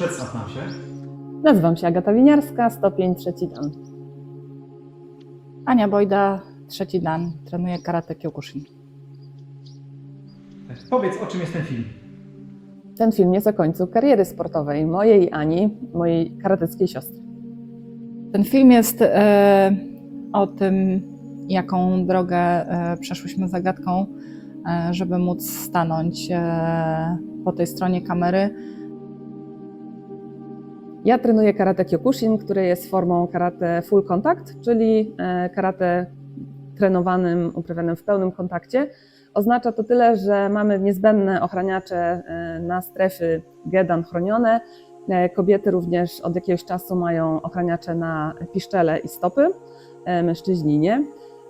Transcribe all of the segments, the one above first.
Przedstaw nam się. Nazywam się Agata Winiarska, stopień 3 dan. Ania Bojda, 3 dan, trenuję karate Kyokushin. Powiedz, o czym jest ten film. Ten film jest o końcu kariery sportowej mojej i Ani, mojej karateckiej siostry. Ten film jest o tym, jaką drogę przeszłyśmy zagadką, żeby móc stanąć po tej stronie kamery. Ja trenuję karate Kyokushin, które jest formą karate full contact, czyli karate trenowanym, uprawianym w pełnym kontakcie. Oznacza to tyle, że mamy niezbędne ochraniacze na strefy gedan chronione. Kobiety również od jakiegoś czasu mają ochraniacze na piszczele i stopy, mężczyźni nie.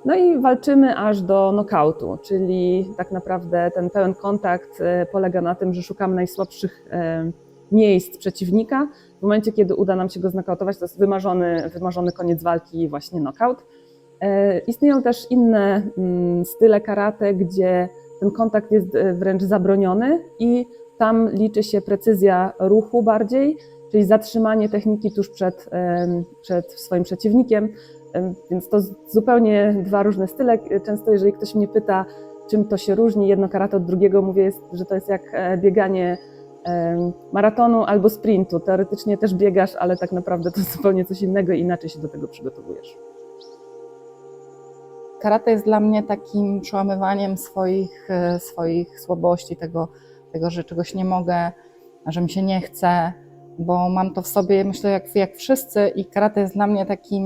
No i walczymy aż do nokautu, czyli tak naprawdę ten pełen kontakt polega na tym, że szukamy najsłabszych miejsc przeciwnika. W momencie, kiedy uda nam się go znokautować, to jest wymarzony koniec walki, właśnie knockout. Istnieją też inne style karate, gdzie ten kontakt jest wręcz zabroniony i tam liczy się precyzja ruchu bardziej, czyli zatrzymanie techniki tuż przed swoim przeciwnikiem. Więc to zupełnie dwa różne style. Często jeżeli ktoś mnie pyta, czym to się różni jedno karate od drugiego, mówię, że to jest jak bieganie maratonu albo sprintu. Teoretycznie też biegasz, ale tak naprawdę to zupełnie coś innego i inaczej się do tego przygotowujesz. Karate jest dla mnie takim przełamywaniem swoich słabości, tego, że czegoś nie mogę, że mi się nie chce, bo mam to w sobie, myślę, jak wszyscy, i karate jest dla mnie takim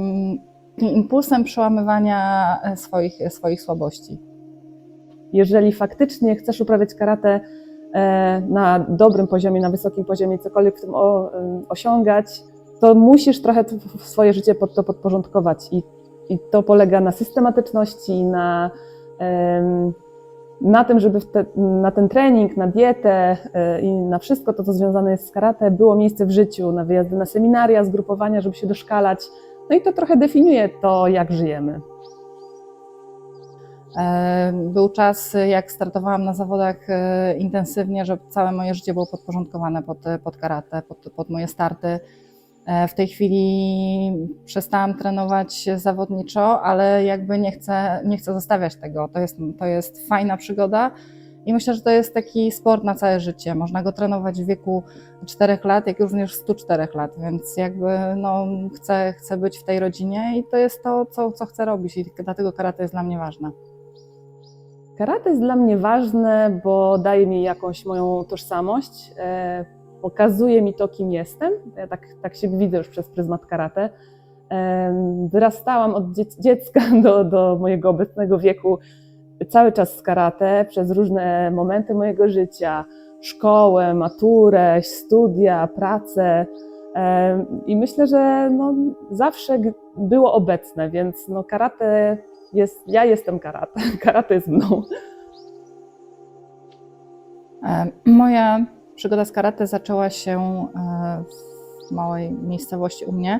impulsem przełamywania swoich słabości. Jeżeli faktycznie chcesz uprawiać karate na dobrym poziomie, na wysokim poziomie, cokolwiek w tym osiągać, to musisz trochę swoje życie pod to podporządkować i to polega na systematyczności, na tym, żeby na ten trening, na dietę i na wszystko to, co związane jest z karate, było miejsce w życiu, na wyjazdy na seminaria, zgrupowania, żeby się doszkalać. No i to trochę definiuje to, jak żyjemy. Był czas, jak startowałam na zawodach intensywnie, że całe moje życie było podporządkowane pod karate, pod moje starty. W tej chwili przestałam trenować zawodniczo, ale jakby nie chcę zostawiać tego. To jest fajna przygoda i myślę, że to jest taki sport na całe życie. Można go trenować w wieku 4 lat, jak również 104 lat, więc jakby chcę być w tej rodzinie i to jest to, co chcę robić i dlatego karate jest dla mnie ważne. Karate jest dla mnie ważne, bo daje mi jakąś moją tożsamość, pokazuje mi to, kim jestem. Ja tak się widzę już przez pryzmat karate. Wyrastałam od dziecka do mojego obecnego wieku cały czas z karate, przez różne momenty mojego życia, szkołę, maturę, studia, pracę. I myślę, że zawsze było obecne, więc karate jest, ja jestem karate, karate jest mną. Moja przygoda z karate zaczęła się w małej miejscowości u mnie,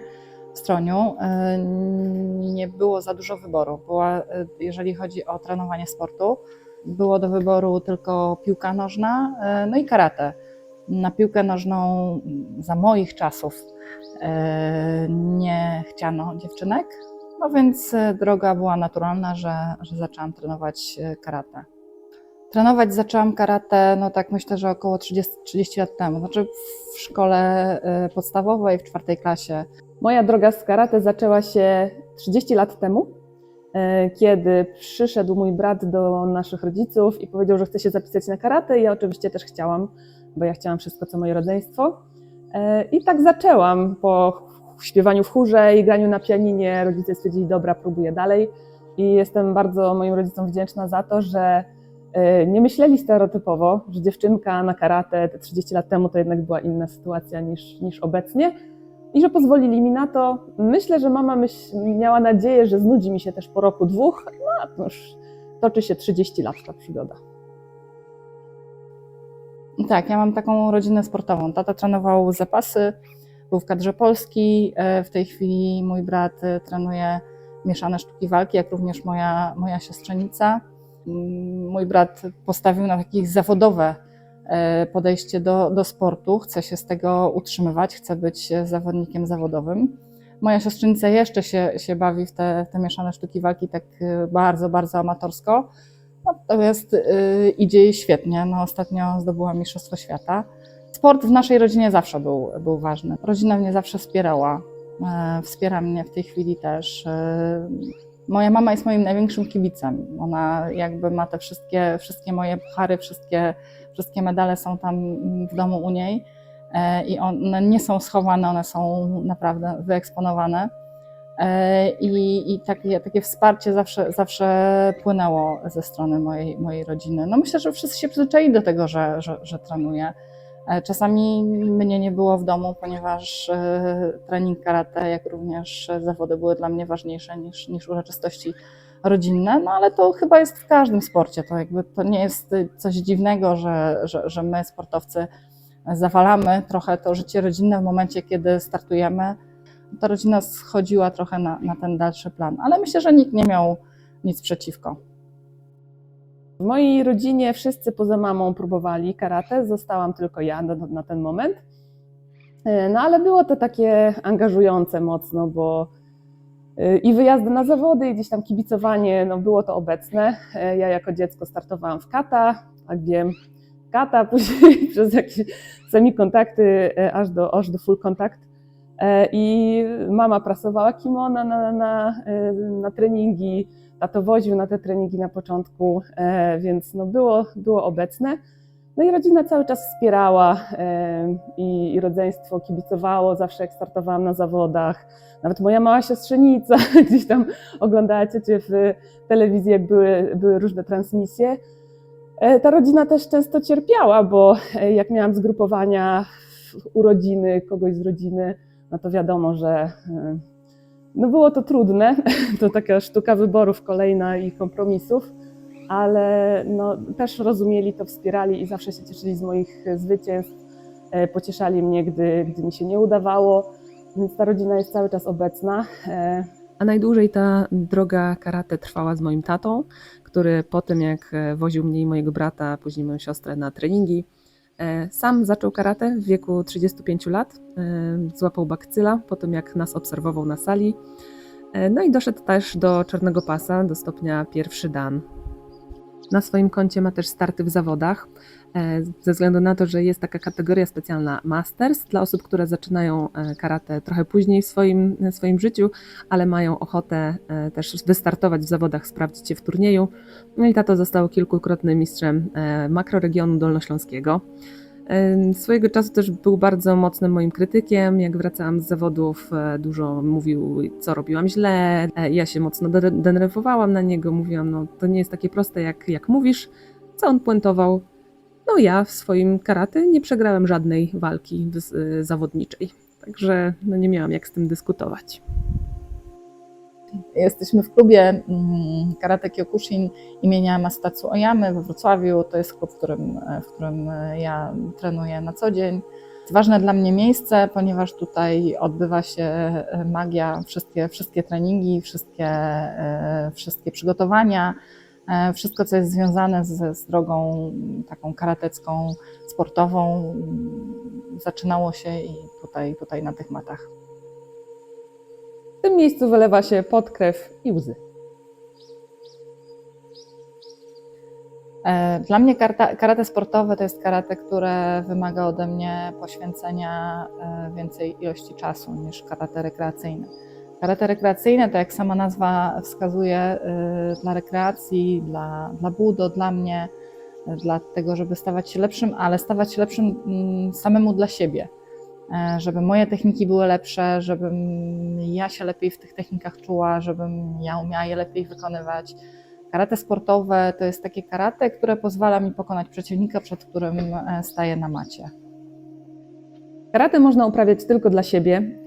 w Stroniu. Nie było za dużo wyboru. Jeżeli chodzi o trenowanie sportu, było do wyboru tylko piłka nożna, no i karate. Na piłkę nożną za moich czasów nie chciano dziewczynek, no więc droga była naturalna, że zaczęłam trenować karate. Trenować zaczęłam karate, tak myślę, że około 30 lat temu, znaczy w szkole podstawowej, w 4. klasie. Moja droga z karate zaczęła się 30 lat temu, kiedy przyszedł mój brat do naszych rodziców i powiedział, że chce się zapisać na karate. I ja oczywiście też chciałam, bo ja chciałam wszystko, co moje rodzeństwo. I tak zaczęłam po śpiewaniu w chórze i graniu na pianinie. Rodzice stwierdzili, dobra, próbuję dalej. I jestem bardzo moim rodzicom wdzięczna za to, że nie myśleli stereotypowo, że dziewczynka na karate te 30 lat temu to jednak była inna sytuacja niż obecnie i że pozwolili mi na to. Myślę, że mama miała nadzieję, że znudzi mi się też po roku, 2, to już toczy się 30 lat ta przygoda. Tak, ja mam taką rodzinę sportową. Tata trenował zapasy, był w kadrze Polski, w tej chwili mój brat trenuje mieszane sztuki walki, jak również moja siostrzenica. Mój brat postawił na takie zawodowe podejście do sportu, chcę się z tego utrzymywać, chcę być zawodnikiem zawodowym. Moja siostrzenica jeszcze się bawi w te mieszane sztuki walki tak bardzo, bardzo amatorsko, natomiast idzie jej świetnie. No, ostatnio zdobyła Mistrzostwo Świata. Sport w naszej rodzinie zawsze był ważny. Rodzina mnie zawsze wspierała, wspiera mnie w tej chwili też. Moja mama jest moim największym kibicem. Ona jakby ma te wszystkie moje puchary, wszystkie medale są tam w domu u niej i one nie są schowane, one są naprawdę wyeksponowane. I takie wsparcie zawsze płynęło ze strony mojej rodziny. No myślę, że wszyscy się przyzwyczaili do tego, że trenuję. Czasami mnie nie było w domu, ponieważ trening karate, jak również zawody były dla mnie ważniejsze niż uroczystości rodzinne, no ale to chyba jest w każdym sporcie. To nie jest coś dziwnego, że my sportowcy zawalamy trochę to życie rodzinne w momencie, kiedy startujemy. Ta rodzina schodziła trochę na ten dalszy plan, ale myślę, że nikt nie miał nic przeciwko. W mojej rodzinie wszyscy poza mamą próbowali karate, zostałam tylko ja na ten moment. No ale było to takie angażujące mocno, bo i wyjazdy na zawody, i gdzieś tam kibicowanie, no było to obecne. Ja jako dziecko startowałam w kata, tak wiem, kata, później przez jakieś semikontakty aż do full kontakt. I mama prasowała kimona na treningi, tato woził na te treningi na początku, więc no było obecne. No i rodzina cały czas wspierała i rodzeństwo kibicowało zawsze jak startowałam na zawodach. Nawet moja mała siostrzenica gdzieś tam oglądała ciocię w telewizji, jak były różne transmisje. Ta rodzina też często cierpiała, bo jak miałam zgrupowania urodziny kogoś z rodziny, no to wiadomo, że no było to trudne, to taka sztuka wyborów kolejna i kompromisów, ale no też rozumieli to, wspierali i zawsze się cieszyli z moich zwycięstw, pocieszali mnie, gdy mi się nie udawało, więc ta rodzina jest cały czas obecna. A najdłużej ta droga karate trwała z moim tatą, który po tym jak woził mnie i mojego brata, później moją siostrę na treningi, sam zaczął karate w wieku 35 lat, złapał bakcyla po tym jak nas obserwował na sali, no i doszedł też do czarnego pasa, do stopnia pierwszy dan. Na swoim koncie ma też starty w zawodach, ze względu na to, że jest taka kategoria specjalna Masters dla osób, które zaczynają karate trochę później w swoim życiu, ale mają ochotę też wystartować w zawodach, sprawdzić się w turnieju. No i tato został kilkukrotnym mistrzem makroregionu dolnośląskiego. Swojego czasu też był bardzo mocnym moim krytykiem. Jak wracałam z zawodów, dużo mówił, co robiłam źle. Ja się mocno denerwowałam na niego, mówiłam, no to nie jest takie proste, jak mówisz. Co on puentował? No ja w swoim karate nie przegrałem żadnej walki zawodniczej. Także no nie miałam jak z tym dyskutować. Jesteśmy w klubie Karate Kyokushin imienia Masatatsu Oyamy we Wrocławiu. To jest klub, w którym ja trenuję na co dzień. Jest ważne dla mnie miejsce, ponieważ tutaj odbywa się magia, wszystkie treningi, wszystkie przygotowania, wszystko, co jest związane z drogą taką karatecką, sportową, zaczynało się i tutaj na tych matach. W tym miejscu wylewa się pot, krew i łzy. Dla mnie karate sportowe to jest karate, które wymaga ode mnie poświęcenia więcej ilości czasu niż karate rekreacyjne. Karate rekreacyjne, to jak sama nazwa wskazuje, dla rekreacji, dla budo, dla mnie, dla tego, żeby stawać się lepszym, ale stawać się lepszym samemu dla siebie. Żeby moje techniki były lepsze, żebym ja się lepiej w tych technikach czuła, żebym ja umiała je lepiej wykonywać. Karate sportowe to jest takie karate, które pozwala mi pokonać przeciwnika, przed którym staję na macie. Karate można uprawiać tylko dla siebie,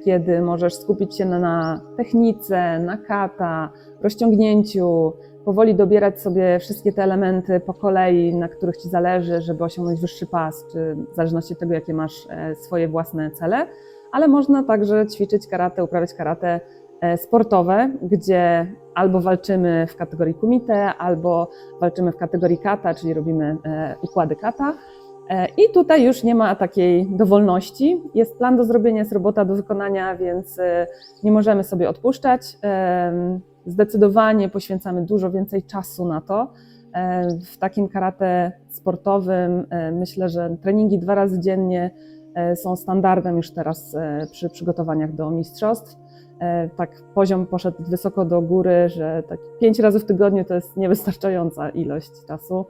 kiedy możesz skupić się na technice, na kata, rozciągnięciu, powoli dobierać sobie wszystkie te elementy po kolei, na których Ci zależy, żeby osiągnąć wyższy pas, czy w zależności od tego, jakie masz swoje własne cele, ale można także ćwiczyć karate, uprawiać karate sportowe, gdzie albo walczymy w kategorii kumite, albo walczymy w kategorii kata, czyli robimy układy kata. I tutaj już nie ma takiej dowolności. Jest plan do zrobienia, jest robota do wykonania, więc nie możemy sobie odpuszczać. Zdecydowanie poświęcamy dużo więcej czasu na to. W takim karate sportowym myślę, że treningi 2 razy dziennie są standardem już teraz przy przygotowaniach do mistrzostw. Tak poziom poszedł wysoko do góry, że tak 5 razy w tygodniu to jest niewystarczająca ilość czasu.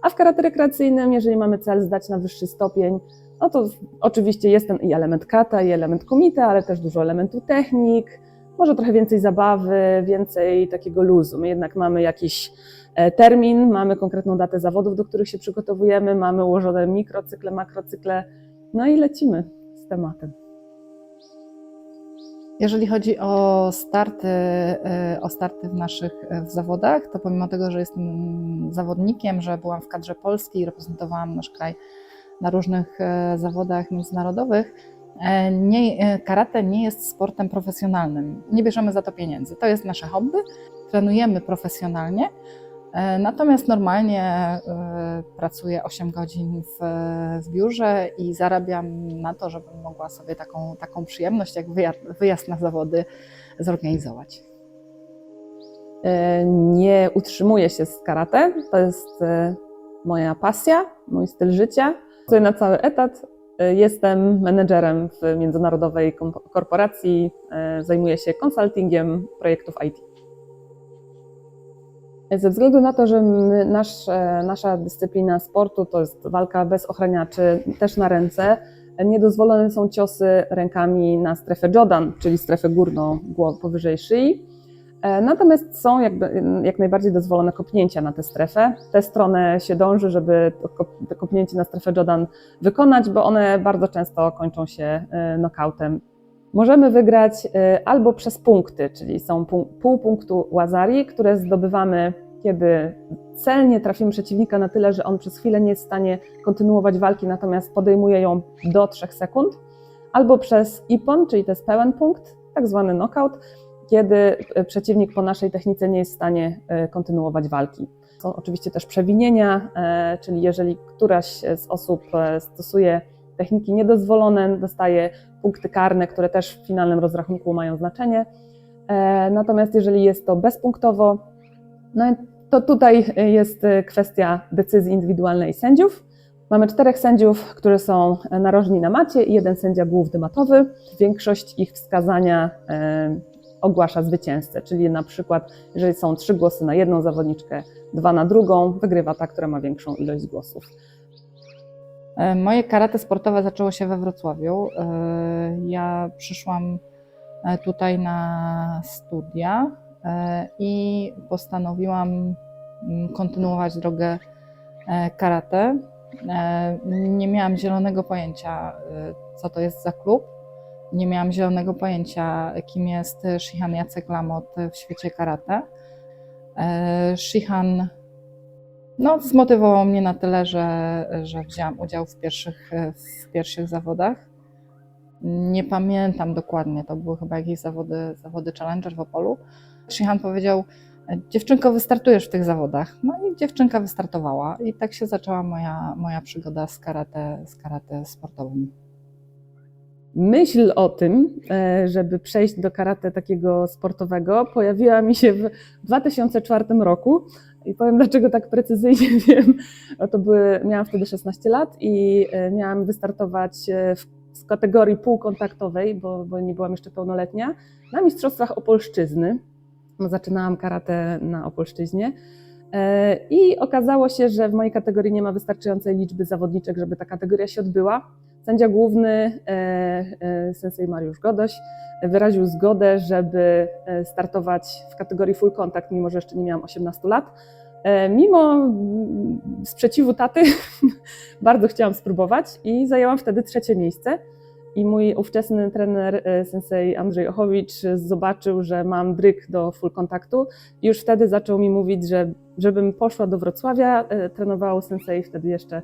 A w karate rekreacyjnym, jeżeli mamy cel zdać na wyższy stopień, no to oczywiście jest ten i element kata, i element kumite, ale też dużo elementu technik, może trochę więcej zabawy, więcej takiego luzu. My jednak mamy jakiś termin, mamy konkretną datę zawodów, do których się przygotowujemy, mamy ułożone mikrocykle, makrocykle, no i lecimy z tematem. Jeżeli chodzi o starty w naszych zawodach, to pomimo tego, że jestem zawodnikiem, że byłam w kadrze polskiej i reprezentowałam nasz kraj na różnych zawodach międzynarodowych, karate nie jest sportem profesjonalnym. Nie bierzemy za to pieniędzy. To jest nasze hobby, trenujemy profesjonalnie, natomiast normalnie pracuję 8 godzin w biurze i zarabiam na to, żebym mogła sobie taką przyjemność jak wyjazd na zawody zorganizować. Nie utrzymuję się z karate, to jest moja pasja, mój styl życia. Pracuję na cały etat, jestem menedżerem w międzynarodowej korporacji, zajmuję się konsultingiem projektów IT. Ze względu na to, że nasza dyscyplina sportu to jest walka bez ochraniaczy, też na ręce, niedozwolone są ciosy rękami na strefę Jodan, czyli strefę górną powyżej szyi. Natomiast są jak najbardziej dozwolone kopnięcia na tę strefę. W tę stronę się dąży, żeby to kopnięcie na strefę Jodan wykonać, bo one bardzo często kończą się knockoutem. Możemy wygrać albo przez punkty, czyli są pół punktu Wazari, które zdobywamy, kiedy celnie trafimy przeciwnika na tyle, że on przez chwilę nie jest w stanie kontynuować walki, natomiast podejmuje ją do 3 sekund, albo przez Ippon, czyli to jest pełen punkt, tak zwany knockout, kiedy przeciwnik po naszej technice nie jest w stanie kontynuować walki. Są oczywiście też przewinienia, czyli jeżeli któraś z osób stosuje techniki niedozwolone, dostaje punkty karne, które też w finalnym rozrachunku mają znaczenie. Natomiast jeżeli jest to bezpunktowo, no to tutaj jest kwestia decyzji indywidualnej sędziów. Mamy 4 sędziów, którzy są narożni na macie i 1 sędzia główny matowy. Większość ich wskazania ogłasza zwycięzcę, czyli na przykład jeżeli są 3 głosy na jedną zawodniczkę, 2 na drugą, wygrywa ta, która ma większą ilość głosów. Moje karate sportowe zaczęło się we Wrocławiu. Ja przyszłam tutaj na studia i postanowiłam kontynuować drogę karate. Nie miałam zielonego pojęcia, co to jest za klub. Nie miałam zielonego pojęcia, kim jest Shihan Jacek Lamot w świecie karate. Shihan zmotywował mnie na tyle, że wzięłam udział w pierwszych zawodach. Nie pamiętam dokładnie, to były chyba jakieś zawody Challenger w Opolu. Shihan powiedział: dziewczynko, wystartujesz w tych zawodach. No i dziewczynka wystartowała i tak się zaczęła moja przygoda z karate sportowym. Myśl o tym, żeby przejść do karate takiego sportowego, pojawiła mi się w 2004 roku i powiem, dlaczego tak precyzyjnie wiem. Miałam wtedy 16 lat i miałam wystartować w kategorii półkontaktowej, bo nie byłam jeszcze pełnoletnia, na mistrzostwach Opolszczyzny. Zaczynałam karate na Opolszczyźnie i okazało się, że w mojej kategorii nie ma wystarczającej liczby zawodniczek, żeby ta kategoria się odbyła. Sędzia główny, sensei Mariusz Godoś, wyraził zgodę, żeby startować w kategorii full contact, mimo że jeszcze nie miałam 18 lat. Mimo sprzeciwu taty bardzo chciałam spróbować i zajęłam wtedy 3. miejsce. i mój ówczesny trener sensei Andrzej Ochowicz zobaczył, że mam dryg do full kontaktu i już wtedy zaczął mi mówić, żebym poszła do Wrocławia, trenował sensei wtedy jeszcze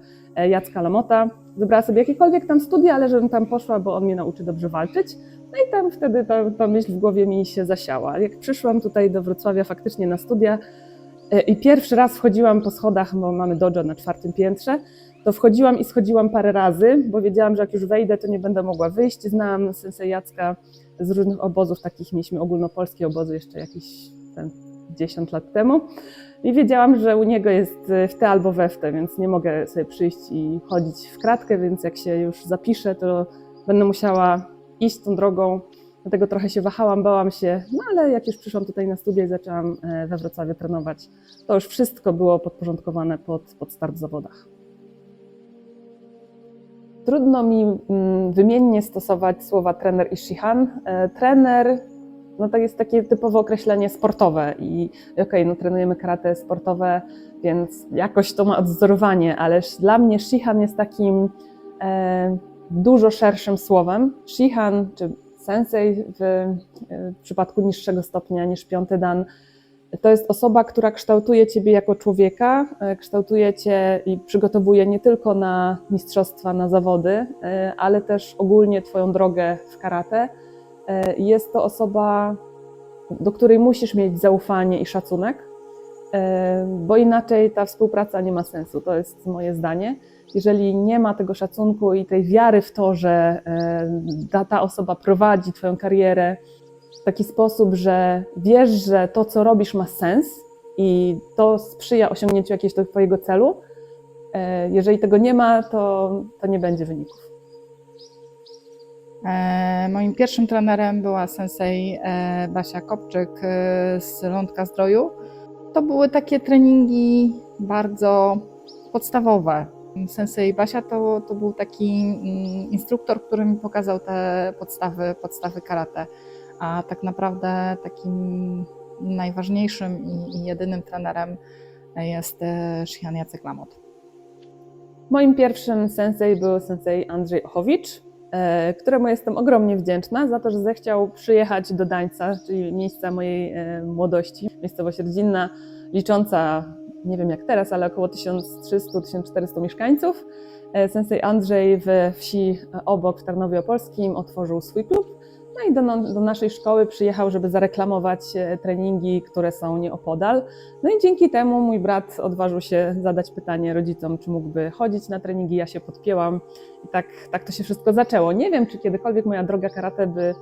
Jacka Lamota. Wybrała sobie jakiekolwiek tam studia, ale żebym tam poszła, bo on mnie nauczy dobrze walczyć. No i tam wtedy ta myśl w głowie mi się zasiała. Jak przyszłam tutaj do Wrocławia faktycznie na studia i pierwszy raz wchodziłam po schodach, bo mamy dojo na 4. piętrze, to wchodziłam i schodziłam parę razy, bo wiedziałam, że jak już wejdę, to nie będę mogła wyjść. Znałam sensei Jacka z różnych obozów, takich mieliśmy ogólnopolskie obozy jeszcze jakieś 10 lat temu. I wiedziałam, że u niego jest w te albo we w te, więc nie mogę sobie przyjść i chodzić w kratkę, więc jak się już zapiszę, to będę musiała iść tą drogą. Dlatego trochę się wahałam, bałam się, no ale jak już przyszłam tutaj na studia i zaczęłam we Wrocławiu trenować, to już wszystko było podporządkowane pod start w zawodach. Trudno mi wymiennie stosować słowa trener i shihan. Trener, no to jest takie typowe określenie sportowe i okej, no trenujemy karate sportowe, więc jakoś to ma odwzorowanie, ale dla mnie shihan jest takim dużo szerszym słowem. Shihan czy sensei w przypadku niższego stopnia niż 5. dan to jest osoba, która kształtuje ciebie jako człowieka, kształtuje cię i przygotowuje nie tylko na mistrzostwa, na zawody, ale też ogólnie twoją drogę w karate. Jest to osoba, do której musisz mieć zaufanie i szacunek, bo inaczej ta współpraca nie ma sensu. To jest moje zdanie. Jeżeli nie ma tego szacunku i tej wiary w to, że ta osoba prowadzi twoją karierę w taki sposób, że wiesz, że to, co robisz, ma sens i to sprzyja osiągnięciu jakiegoś twojego celu, jeżeli tego nie ma, to nie będzie wyników. Moim pierwszym trenerem była sensei Basia Kopczyk z Lądka Zdroju. To były takie treningi bardzo podstawowe. Sensei Basia to był taki instruktor, który mi pokazał te podstawy karate. A tak naprawdę takim najważniejszym i jedynym trenerem jest shihan Jacek Lamot. Moim pierwszym sensei był sensei Andrzej Ochowicz, któremu jestem ogromnie wdzięczna za to, że zechciał przyjechać do Dańca, czyli miejsca mojej młodości. Miejscowość rodzinna, licząca, nie wiem jak teraz, ale około 1300-1400 mieszkańców. Sensei Andrzej we wsi obok w Tarnowie Opolskim otworzył swój klub. No i do naszej szkoły przyjechał, żeby zareklamować treningi, które są nieopodal. No i dzięki temu mój brat odważył się zadać pytanie rodzicom, czy mógłby chodzić na treningi. Ja się podpięłam i tak to się wszystko zaczęło. Nie wiem, czy kiedykolwiek moja droga karate by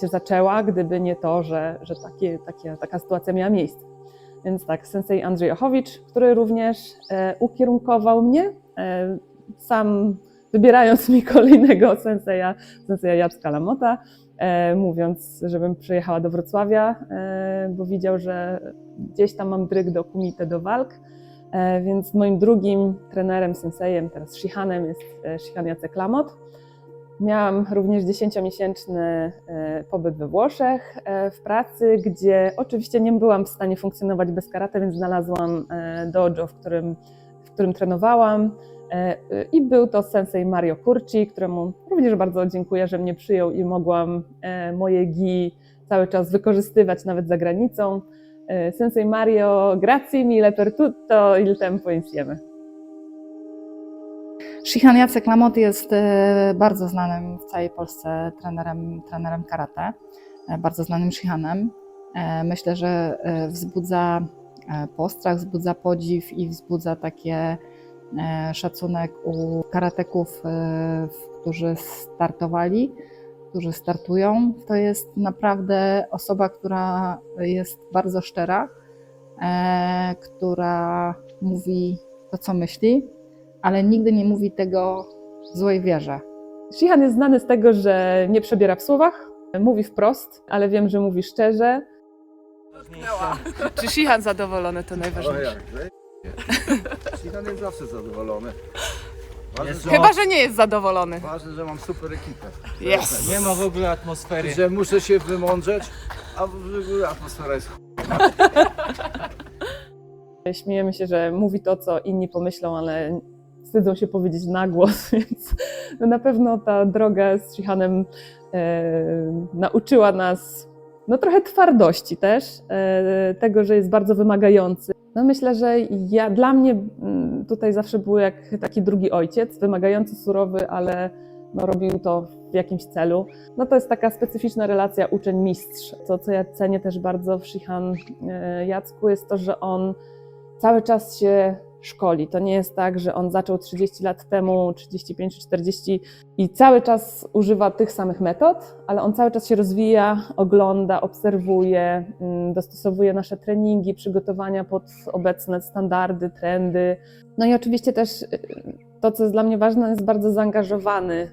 się zaczęła, gdyby nie to, że taka sytuacja miała miejsce. Więc tak, sensei Andrzej Ochowicz, który również ukierunkował mnie, sam wybierając mi kolejnego senseja Jacka Lamota, mówiąc, żebym przyjechała do Wrocławia, bo widział, że gdzieś tam mam dryg do kumite, do walk, więc moim drugim trenerem, sensejem, teraz shihanem jest shihan Jacek Lamot. Miałam również 10-miesięczny pobyt we Włoszech w pracy, gdzie oczywiście nie byłam w stanie funkcjonować bez karate, więc znalazłam dojo, w którym trenowałam. I był to sensei Mario Curci, któremu również bardzo dziękuję, że mnie przyjął i mogłam moje gi cały czas wykorzystywać nawet za granicą. Sensei Mario, grazie mille per tutto, il tempo insieme. Shihan Jacek Lamot jest bardzo znanym w całej Polsce trenerem karate, bardzo znanym shihanem. Myślę, że wzbudza postrach, wzbudza podziw i wzbudza takie szacunek u karateków, którzy startowali, którzy startują. To jest naprawdę osoba, która jest bardzo szczera, która mówi to, co myśli, ale nigdy nie mówi tego w złej wierze. Shihan jest znany z tego, że nie przebiera w słowach, mówi wprost, ale wiem, że mówi szczerze. Czy Shihan zadowolony, to najważniejsze. Shihan jest zawsze zadowolony. Chyba, że nie jest zadowolony. Ważne, że mam super ekipę. Yes. Nie ma w ogóle atmosfery. Że muszę się wymądrzeć, a w ogóle atmosfera jest Śmiejemy się, że mówi to, co inni pomyślą, ale wstydzą się powiedzieć na głos, więc no na pewno ta droga z Shihanem nauczyła nas no trochę twardości też, tego, że jest bardzo wymagający. No myślę, że dla mnie tutaj zawsze był jak taki drugi ojciec, wymagający, surowy, ale no robił to w jakimś celu. No to jest taka specyficzna relacja uczeń-mistrz. To, co ja cenię też bardzo w Shihan Jacku, jest to, że on cały czas się szkoli. To nie jest tak, że on zaczął 30 lat temu, 35 40 i cały czas używa tych samych metod, ale on cały czas się rozwija, ogląda, obserwuje, dostosowuje nasze treningi, przygotowania pod obecne standardy, trendy. No i oczywiście też to, co jest dla mnie ważne, jest bardzo zaangażowany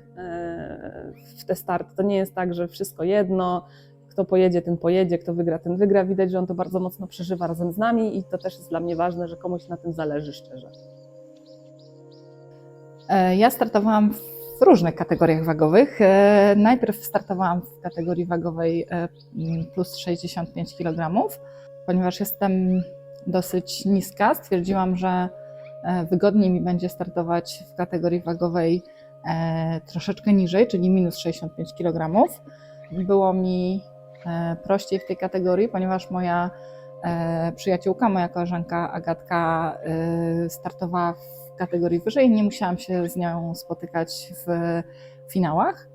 w te starty. To nie jest tak, że wszystko jedno, kto pojedzie, ten pojedzie, kto wygra, ten wygra. Widać, że on to bardzo mocno przeżywa razem z nami i to też jest dla mnie ważne, że komuś na tym zależy szczerze. Ja startowałam w różnych kategoriach wagowych. Najpierw startowałam w kategorii wagowej plus 65 kg. Ponieważ jestem dosyć niska, stwierdziłam, że wygodniej mi będzie startować w kategorii wagowej troszeczkę niżej, czyli minus 65 kg. Było mi prościej w tej kategorii, ponieważ moja przyjaciółka, moja koleżanka Agatka startowała w kategorii wyżej i nie musiałam się z nią spotykać w finałach,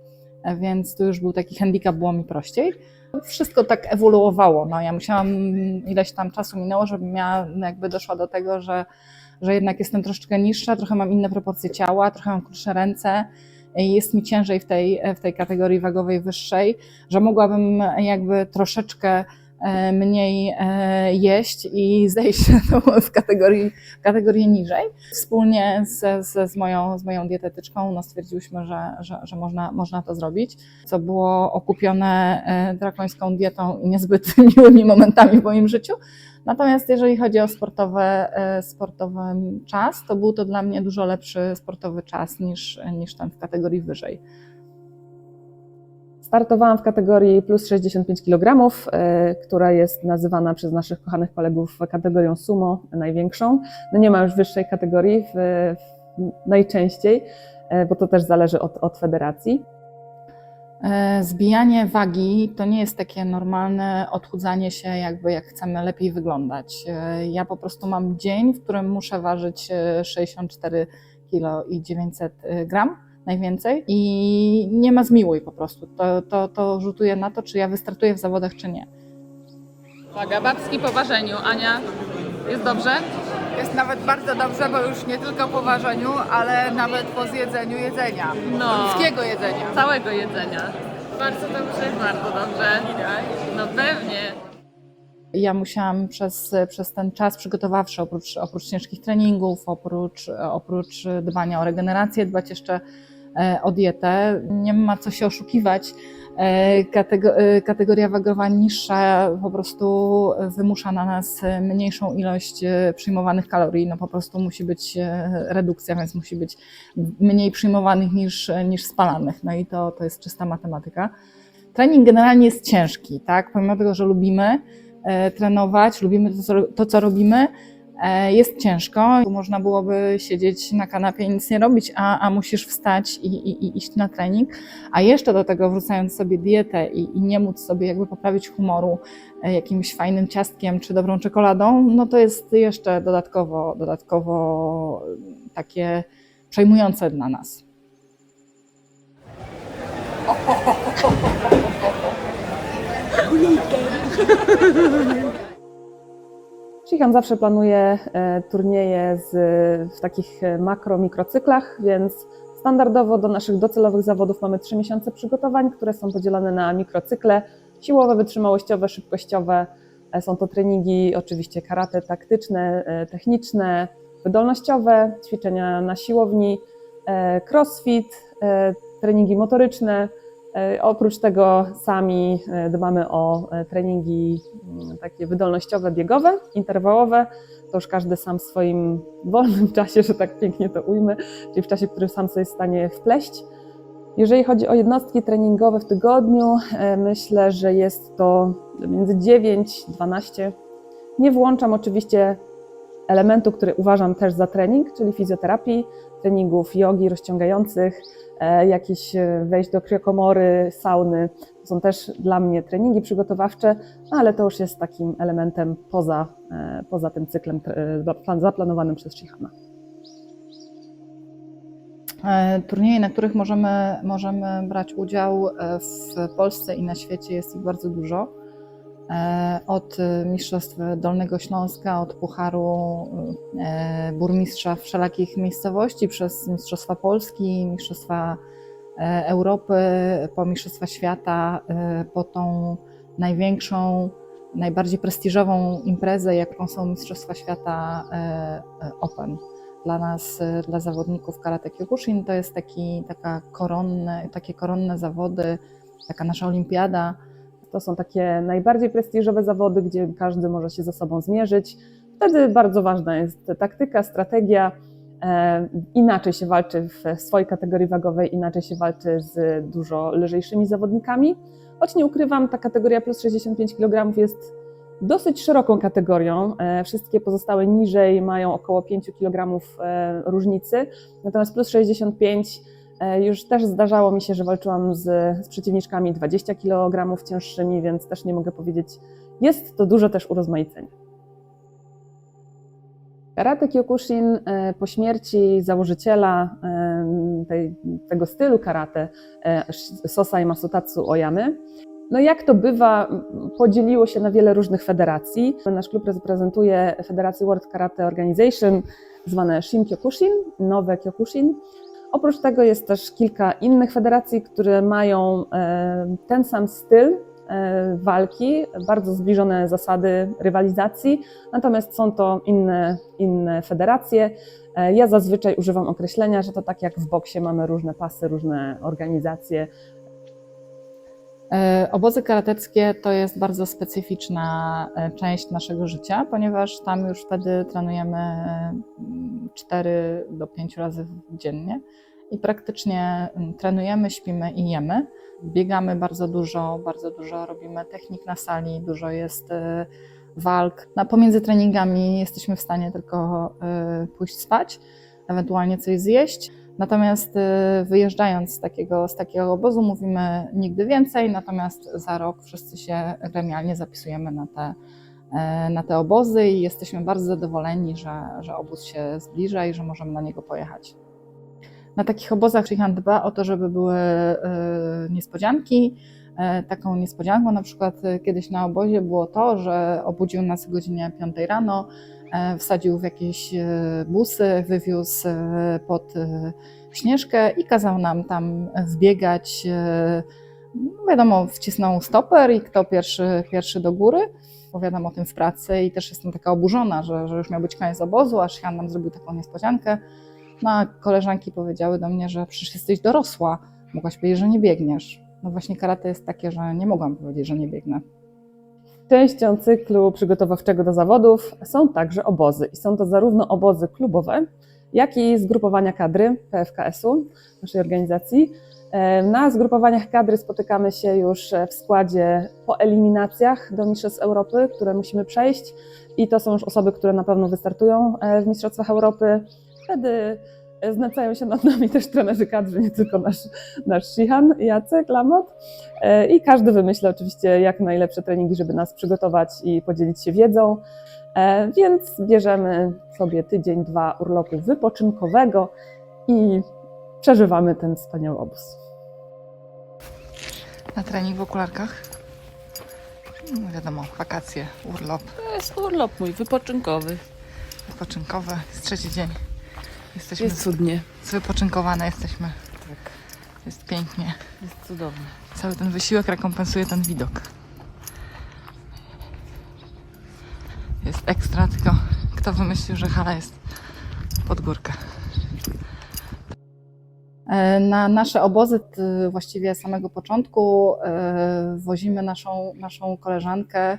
więc tu już był taki handicap, było mi prościej. Wszystko tak ewoluowało. No, ja musiałam, ileś tam czasu minęło, żebym ja jakby doszła do tego, że jednak jestem troszeczkę niższa, trochę mam inne proporcje ciała, trochę mam krótsze ręce. Jest mi ciężej w tej kategorii wagowej wyższej, że mogłabym jakby troszeczkę mniej jeść i zejść w kategorię niżej. Wspólnie z moją dietetyczką no stwierdziłyśmy, że można to zrobić, co było okupione drakońską dietą i niezbyt miłymi momentami w moim życiu. Natomiast jeżeli chodzi o sportowy czas, to był to dla mnie dużo lepszy sportowy czas niż ten w kategorii wyżej. Startowałam w kategorii plus 65 kg, która jest nazywana przez naszych kochanych kolegów kategorią sumo, największą. No nie ma już wyższej kategorii najczęściej, bo to też zależy od federacji. Zbijanie wagi to nie jest takie normalne odchudzanie się, jakby jak chcemy lepiej wyglądać. Ja po prostu mam dzień, w którym muszę ważyć 64 kg i 900 gram najwięcej i nie ma zmiłuj po prostu. To rzutuje na to, czy ja wystartuję w zawodach, czy nie. Uwaga, babski po ważeniu. Ania, jest dobrze? Jest nawet bardzo dobrze, bo już nie tylko po ważeniu, ale nawet po zjedzeniu jedzenia. No. Wszystkiego jedzenia. Całego jedzenia. Bardzo dobrze. Bardzo dobrze. No pewnie. Ja musiałam przez ten czas przygotowawczy, oprócz ciężkich treningów, oprócz dbania o regenerację, dbać jeszcze o dietę. Nie ma co się oszukiwać. Kategoria wagowa niższa po prostu wymusza na nas mniejszą ilość przyjmowanych kalorii. No po prostu musi być redukcja, więc musi być mniej przyjmowanych niż spalanych. No i to jest czysta matematyka. Trening generalnie jest ciężki, tak? Pomimo tego, że lubimy trenować, lubimy to, co robimy, jest ciężko. Można byłoby siedzieć na kanapie i nic nie robić, a musisz wstać i iść na trening. A jeszcze do tego wrzucając sobie dietę i nie móc sobie jakby poprawić humoru jakimś fajnym ciastkiem czy dobrą czekoladą, no to jest jeszcze dodatkowo takie przejmujące dla nas. Shihan zawsze planuje turnieje w takich makro-mikrocyklach, więc standardowo do naszych docelowych zawodów mamy 3 miesiące przygotowań, które są podzielone na mikrocykle siłowe, wytrzymałościowe, szybkościowe. Są to treningi oczywiście karate taktyczne, techniczne, wydolnościowe, ćwiczenia na siłowni, crossfit, treningi motoryczne. Oprócz tego sami dbamy o treningi takie wydolnościowe, biegowe, interwałowe. To już każdy sam w swoim wolnym czasie, że tak pięknie to ujmę, czyli w czasie, w którym sam sobie jest w stanie wpleść. Jeżeli chodzi o jednostki treningowe w tygodniu, myślę, że jest to między 9-12. Nie włączam oczywiście elementu, który uważam też za trening, czyli fizjoterapii, treningów jogi rozciągających, jakieś wejść do kriokomory, sauny. To są też dla mnie treningi przygotowawcze, ale to już jest takim elementem poza tym cyklem zaplanowanym przez Shihana. Turnieje, na których możemy brać udział w Polsce i na świecie, jest ich bardzo dużo. Od Mistrzostw Dolnego Śląska, od Pucharu Burmistrza wszelakich miejscowości, przez Mistrzostwa Polski, Mistrzostwa Europy, po Mistrzostwa Świata, po tą największą, najbardziej prestiżową imprezę, jaką są Mistrzostwa Świata Open. Dla nas, dla zawodników karate Kyokushin, to jest takie koronne zawody, taka nasza olimpiada. To są takie najbardziej prestiżowe zawody, gdzie każdy może się ze sobą zmierzyć. Wtedy bardzo ważna jest taktyka, strategia. Inaczej się walczy w swojej kategorii wagowej, inaczej się walczy z dużo lżejszymi zawodnikami. Choć nie ukrywam, ta kategoria plus 65 kg jest dosyć szeroką kategorią. Wszystkie pozostałe niżej mają około 5 kg różnicy. Natomiast plus 65 już też zdarzało mi się, że walczyłam z przeciwniczkami 20 kg cięższymi, więc też nie mogę powiedzieć, jest to dużo też urozmaicenia. Karate Kyokushin po śmierci założyciela tego stylu karate, Sosai Masutatsu Oyamy, no jak to bywa, podzieliło się na wiele różnych federacji. Nasz klub reprezentuje federację World Karate Organization, zwane Shin Kyokushin, nowe Kyokushin. Oprócz tego jest też kilka innych federacji, które mają ten sam styl walki, bardzo zbliżone zasady rywalizacji, natomiast są to inne federacje. Ja zazwyczaj używam określenia, że to tak jak w boksie mamy różne pasy, różne organizacje. Obozy karateckie to jest bardzo specyficzna część naszego życia, ponieważ tam już wtedy trenujemy 4 do 5 razy dziennie i praktycznie trenujemy, śpimy i jemy. Biegamy bardzo dużo robimy technik na sali, dużo jest walk. Pomiędzy treningami jesteśmy w stanie tylko pójść spać, ewentualnie coś zjeść. Natomiast wyjeżdżając z takiego obozu mówimy nigdy więcej, natomiast za rok wszyscy się gremialnie zapisujemy na te obozy i jesteśmy bardzo zadowoleni, że obóz się zbliża i że możemy na niego pojechać. Na takich obozach Shihan dba o to, żeby były niespodzianki. Taką niespodzianką na przykład kiedyś na obozie było to, że obudził nas o godzinie 5 rano, wsadził w jakieś busy, wywiózł pod Śnieżkę i kazał nam tam wbiegać. Wiadomo, wcisnął stoper i kto pierwszy do góry. Opowiadam o tym w pracy i też jestem taka oburzona, że już miał być koniec obozu, a Shihan nam zrobił taką niespodziankę. No a koleżanki powiedziały do mnie, że przecież jesteś dorosła, mogłaś powiedzieć, że nie biegniesz. No właśnie karate jest takie, że nie mogłam powiedzieć, że nie biegnę. Częścią cyklu przygotowawczego do zawodów są także obozy i są to zarówno obozy klubowe, jak i zgrupowania kadry PFKS-u, naszej organizacji. Na zgrupowaniach kadry spotykamy się już w składzie po eliminacjach do Mistrzostw Europy, które musimy przejść i to są już osoby, które na pewno wystartują w Mistrzostwach Europy. Wtedy znęcają się nad nami też trenerzy kadry, nie tylko nasz Shihan, Jacek Lamot. I każdy wymyśla oczywiście jak najlepsze treningi, żeby nas przygotować i podzielić się wiedzą. Więc bierzemy sobie tydzień, 2 urlopu wypoczynkowego i przeżywamy ten wspaniały obóz. Na trening w okularkach? No wiadomo, wakacje, urlop. To jest urlop mój, wypoczynkowy. Wypoczynkowe, jest 3. dzień. Jesteśmy Jest cudnie. wypoczynkowane, jesteśmy. Tak, Jest pięknie. jest cudownie. Cały ten wysiłek rekompensuje ten widok. Jest ekstra, tylko kto wymyślił, że hala jest pod górkę. Na nasze obozy właściwie z samego początku wozimy naszą koleżankę,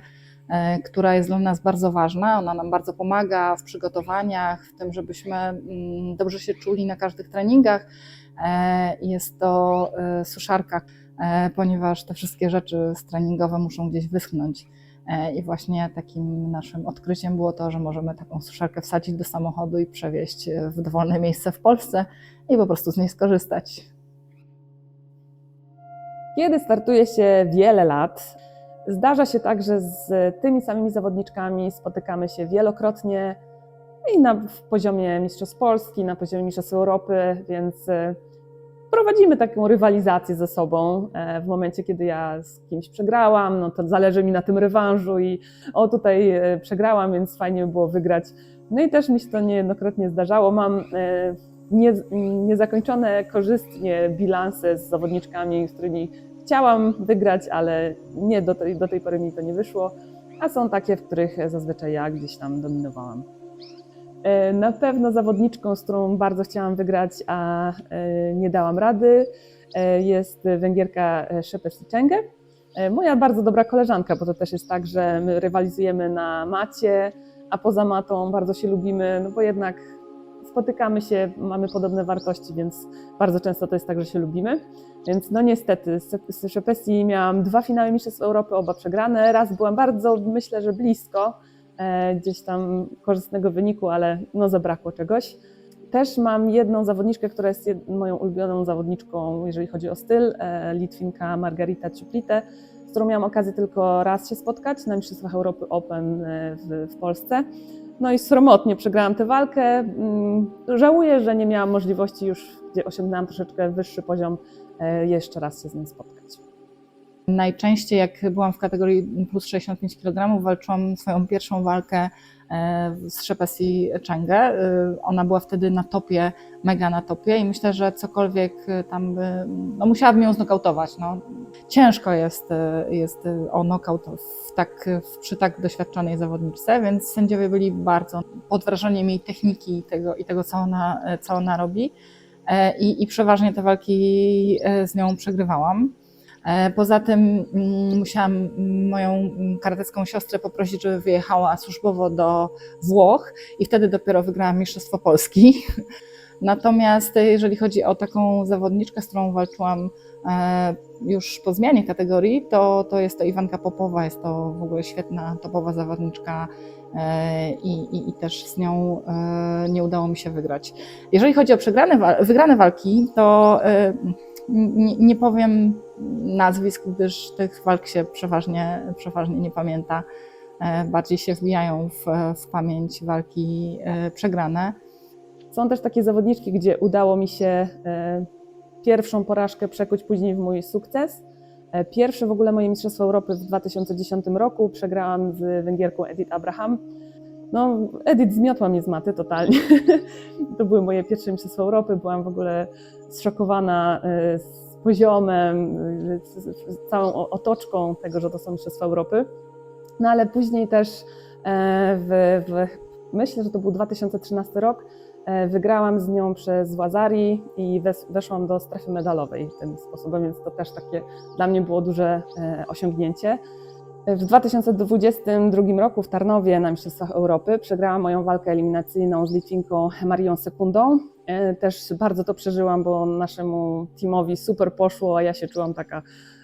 która jest dla nas bardzo ważna. Ona nam bardzo pomaga w przygotowaniach, w tym, żebyśmy dobrze się czuli na każdych treningach. Jest to suszarka, ponieważ te wszystkie rzeczy treningowe muszą gdzieś wyschnąć. I właśnie takim naszym odkryciem było to, że możemy taką suszarkę wsadzić do samochodu i przewieźć w dowolne miejsce w Polsce i po prostu z niej skorzystać. Kiedy startuje się wiele lat, zdarza się tak, że z tymi samymi zawodniczkami spotykamy się wielokrotnie i w poziomie Mistrzostw Polski, na poziomie Mistrzostw Europy, więc prowadzimy taką rywalizację ze sobą. W momencie, kiedy ja z kimś przegrałam, no to zależy mi na tym rewanżu i tutaj przegrałam, więc fajnie by było wygrać. No i też mi się to niejednokrotnie zdarzało. Mam niezakończone korzystnie bilanse z zawodniczkami, z którymi chciałam wygrać, ale nie do tej pory mi to nie wyszło, a są takie, w których zazwyczaj ja gdzieś tam dominowałam. Na pewno zawodniczką, z którą bardzo chciałam wygrać, a nie dałam rady, jest Węgierka Szepesi Czenge. Moja bardzo dobra koleżanka, bo to też jest tak, że my rywalizujemy na macie, a poza matą bardzo się lubimy, no bo jednak spotykamy się, mamy podobne wartości, więc bardzo często to jest tak, że się lubimy. Więc no niestety z Szepesi miałam 2 finały Mistrzostw Europy, oba przegrane. Raz byłam bardzo, myślę, że blisko gdzieś tam korzystnego wyniku, ale no zabrakło czegoś. Też mam jedną zawodniczkę, która jest moją ulubioną zawodniczką, jeżeli chodzi o styl, Litwinka Margarita Ciuplite, z którą miałam okazję tylko raz się spotkać na Mistrzostwach Europy Open w Polsce. No i sromotnie przegrałam tę walkę. Żałuję, że nie miałam możliwości już, gdzie osiągnęłam troszeczkę wyższy poziom, jeszcze raz się z nią spotkać. Najczęściej jak byłam w kategorii plus 65 kg, walczyłam swoją pierwszą walkę z Szepesi Czenge. Ona była wtedy na topie, mega na topie i myślę, że cokolwiek tam by, no musiałabym ją znokautować. No. Ciężko jest o nokaut przy tak doświadczonej zawodniczce, więc sędziowie byli bardzo pod wrażeniem jej techniki i tego co ona robi. I przeważnie te walki z nią przegrywałam. Poza tym musiałam moją karatecką siostrę poprosić, żeby wyjechała służbowo do Włoch i wtedy dopiero wygrałam Mistrzostwo Polski. Natomiast jeżeli chodzi o taką zawodniczkę, z którą walczyłam już po zmianie kategorii, to jest to Iwanka Popowa, jest to w ogóle świetna, topowa zawodniczka i też z nią nie udało mi się wygrać. Jeżeli chodzi o wygrane walki, to nie powiem nazwisk, gdyż tych walk się przeważnie nie pamięta. Bardziej się wbijają w pamięć walki przegrane. Są też takie zawodniczki, gdzie udało mi się pierwszą porażkę przekuć później w mój sukces. Pierwsze w ogóle moje Mistrzostwo Europy w 2010 roku przegrałam z Węgierką Edith Abraham. No, Edith zmiotła mnie z maty totalnie. To były moje pierwsze Mistrzostwa Europy. Byłam w ogóle zszokowana z poziomem, z całą otoczką tego, że to są Mistrzostwa Europy. No ale później też myślę, że to był 2013 rok, wygrałam z nią przez Łazari i weszłam do strefy medalowej tym sposobem, więc to też takie dla mnie było duże osiągnięcie. W 2022 roku w Tarnowie na Mistrzostwach Europy przegrałam moją walkę eliminacyjną z Litwinką Marią Sekundą. Też bardzo to przeżyłam, bo naszemu teamowi super poszło, a ja się czułam taka,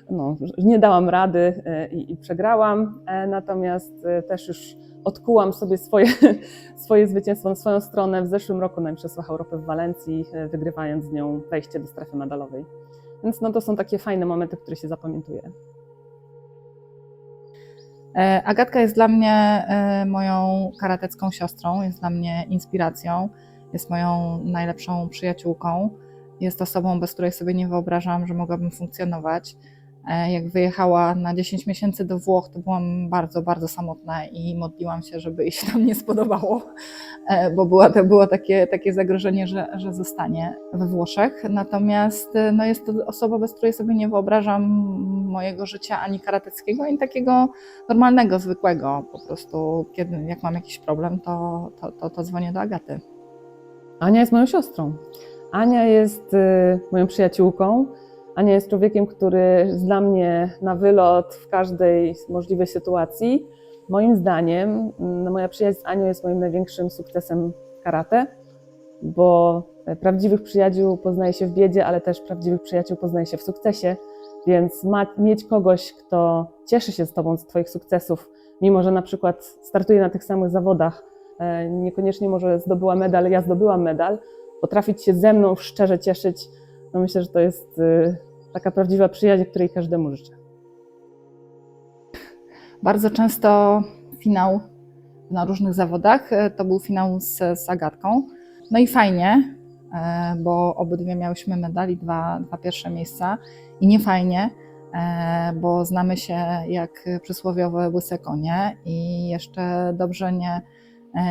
no, nie dałam rady i przegrałam. Natomiast też już odkułam sobie swoje zwycięstwo na swoją stronę w zeszłym roku na Mistrzostwach Europy w Walencji, wygrywając z nią wejście do strefy medalowej. Więc no, to są takie fajne momenty, które się zapamiętuje. Agatka jest dla mnie moją karatecką siostrą, jest dla mnie inspiracją, jest moją najlepszą przyjaciółką. Jest osobą, bez której sobie nie wyobrażam, że mogłabym funkcjonować. Jak wyjechała na 10 miesięcy do Włoch, to byłam bardzo, bardzo samotna i modliłam się, żeby jej się tam nie spodobało, bo było takie zagrożenie, że zostanie we Włoszech. Natomiast no, jest to osoba, bez której sobie nie wyobrażam mojego życia ani karateckiego, ani takiego normalnego, zwykłego. Po prostu jak mam jakiś problem, to dzwonię do Agaty. Ania jest moją siostrą. Ania jest moją przyjaciółką. Ania jest człowiekiem, który zna mnie na wylot w każdej możliwej sytuacji. Moim zdaniem moja przyjaźń z Anią jest moim największym sukcesem karate, bo prawdziwych przyjaciół poznaje się w biedzie, ale też prawdziwych przyjaciół poznaje się w sukcesie. Więc mieć kogoś, kto cieszy się z tobą, z twoich sukcesów, mimo że na przykład startuje na tych samych zawodach, niekoniecznie może zdobyła medal, ja zdobyłam medal, potrafić się ze mną szczerze cieszyć, no myślę, że to jest taka prawdziwa przyjaźń, której każdemu życzę. Bardzo często finał na różnych zawodach to był finał z Agatką. No i fajnie, bo obydwie miałyśmy medali, dwa pierwsze miejsca. I nie fajnie, bo znamy się jak przysłowiowe łyse konie i jeszcze dobrze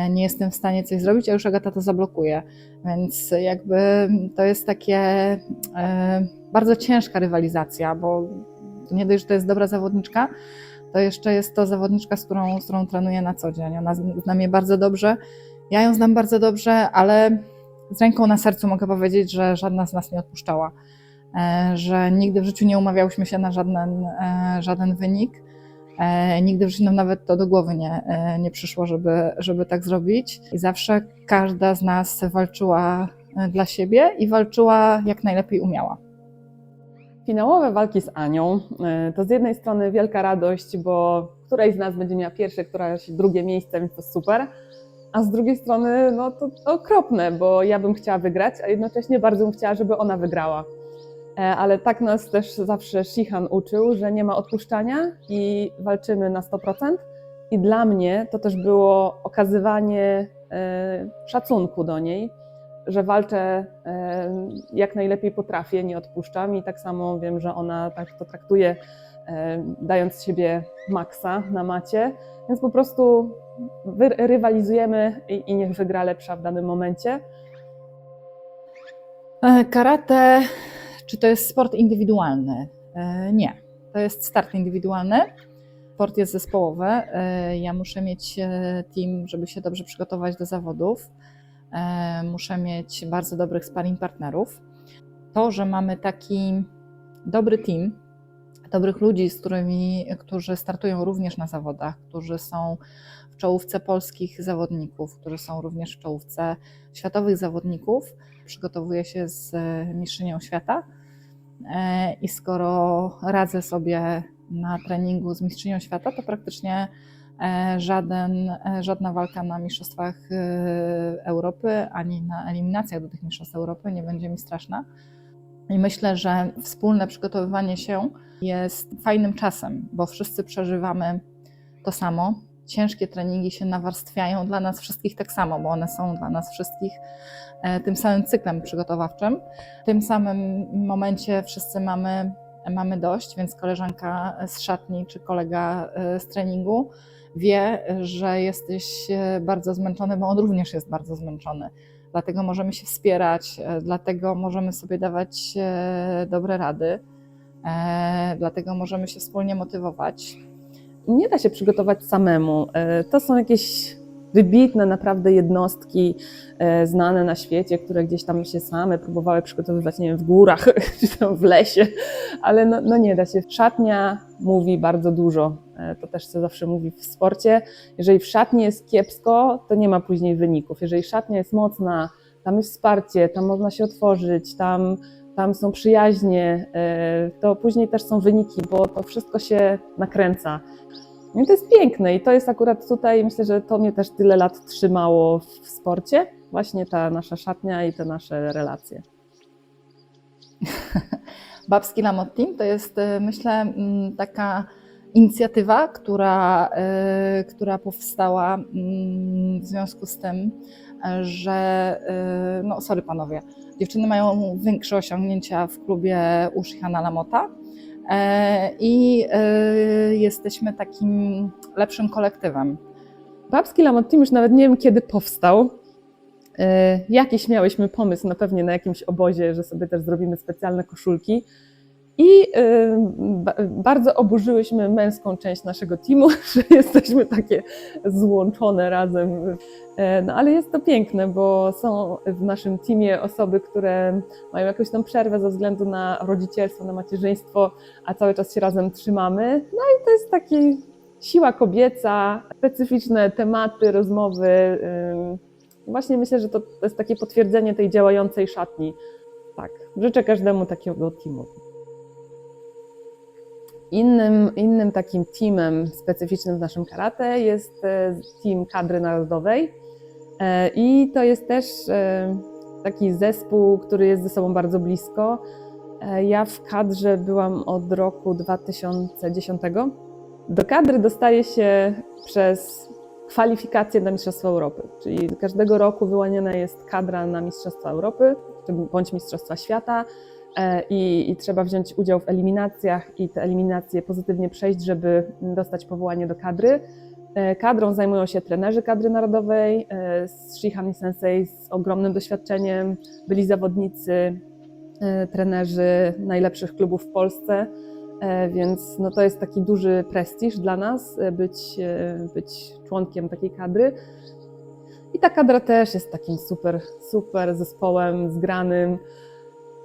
nie jestem w stanie coś zrobić, a już Agata to zablokuje. Więc jakby to jest takie bardzo ciężka rywalizacja, bo nie dość, że to jest dobra zawodniczka, to jeszcze jest to zawodniczka, z którą trenuję na co dzień. Ona zna mnie bardzo dobrze, ja ją znam bardzo dobrze, ale z ręką na sercu mogę powiedzieć, że żadna z nas nie odpuszczała. Że nigdy w życiu nie umawiałyśmy się na żaden wynik. Nigdy w życiu nam nawet to do głowy nie przyszło, żeby tak zrobić. I zawsze każda z nas walczyła dla siebie i walczyła jak najlepiej umiała. Finałowe walki z Anią to z jednej strony wielka radość, bo któraś z nas będzie miała pierwsze, któraś drugie miejsce, więc to super. A z drugiej strony no to okropne, bo ja bym chciała wygrać, a jednocześnie bardzo bym chciała, żeby ona wygrała. Ale tak nas też zawsze Shihan uczył, że nie ma odpuszczania i walczymy na 100%. I dla mnie to też było okazywanie szacunku do niej, że walczę jak najlepiej potrafię, nie odpuszczam i tak samo wiem, że ona tak to traktuje, dając z siebie maksa na macie, więc po prostu rywalizujemy i niech wygra lepsza w danym momencie. Karate, czy to jest sport indywidualny? Nie, to jest start indywidualny. Sport jest zespołowy. Ja muszę mieć team, żeby się dobrze przygotować do zawodów. Muszę mieć bardzo dobrych sparring partnerów. To, że mamy taki dobry team, dobrych ludzi, którzy startują również na zawodach, którzy są w czołówce polskich zawodników, którzy są również w czołówce światowych zawodników, przygotowuję się z mistrzynią świata i skoro radzę sobie na treningu z mistrzynią świata, to praktycznie żadna walka na mistrzostwach Europy, ani na eliminacjach do tych mistrzostw Europy nie będzie mi straszna. I myślę, że wspólne przygotowywanie się jest fajnym czasem, bo wszyscy przeżywamy to samo. Ciężkie treningi się nawarstwiają dla nas wszystkich tak samo, bo one są dla nas wszystkich tym samym cyklem przygotowawczym. W tym samym momencie wszyscy mamy dość, więc koleżanka z szatni czy kolega z treningu wie, że jesteś bardzo zmęczony, bo on również jest bardzo zmęczony. Dlatego możemy się wspierać, dlatego możemy sobie dawać dobre rady, dlatego możemy się wspólnie motywować. Nie da się przygotować samemu. To są jakieś wybitne naprawdę jednostki znane na świecie, które gdzieś tam się same próbowały przygotowywać, nie wiem, w górach czy tam w lesie, ale no nie da się. Szatnia mówi bardzo dużo. To też się zawsze mówi w sporcie. Jeżeli w szatni jest kiepsko, to nie ma później wyników. Jeżeli szatnia jest mocna, tam jest wsparcie, tam można się otworzyć, tam są przyjaźnie, to później też są wyniki, bo to wszystko się nakręca. I to jest piękne i to jest akurat tutaj, myślę, że to mnie też tyle lat trzymało w sporcie, właśnie ta nasza szatnia i te nasze relacje. Babski Lamotte Team to jest, myślę, taka inicjatywa, która powstała w związku z tym, że, no sorry panowie, dziewczyny mają większe osiągnięcia w klubie u Shihana Lamotta i jesteśmy takim lepszym kolektywem. Babski Lamotte Team już nawet nie wiem, kiedy powstał. Jakiś miałyśmy pomysł pewnie na jakimś obozie, że sobie też zrobimy specjalne koszulki. I bardzo oburzyłyśmy męską część naszego teamu, że jesteśmy takie złączone razem. No ale jest to piękne, bo są w naszym teamie osoby, które mają jakąś tam przerwę ze względu na rodzicielstwo, na macierzyństwo, a cały czas się razem trzymamy. No i to jest taki siła kobieca, specyficzne tematy, rozmowy. Właśnie myślę, że to jest takie potwierdzenie tej działającej szatni. Tak, życzę każdemu takiego teamu. Innym takim teamem specyficznym w naszym karate jest team kadry narodowej i to jest też taki zespół, który jest ze sobą bardzo blisko. Ja w kadrze byłam od roku 2010. Do kadry dostaje się przez kwalifikacje na Mistrzostwa Europy, czyli każdego roku wyłaniana jest kadra na Mistrzostwa Europy bądź Mistrzostwa Świata i trzeba wziąć udział w eliminacjach i te eliminacje pozytywnie przejść, żeby dostać powołanie do kadry. Kadrą zajmują się trenerzy kadry narodowej, Shihan Sensei z ogromnym doświadczeniem, byli zawodnicy, trenerzy najlepszych klubów w Polsce, więc no to jest taki duży prestiż dla nas być członkiem takiej kadry. I ta kadra też jest takim super zespołem zgranym.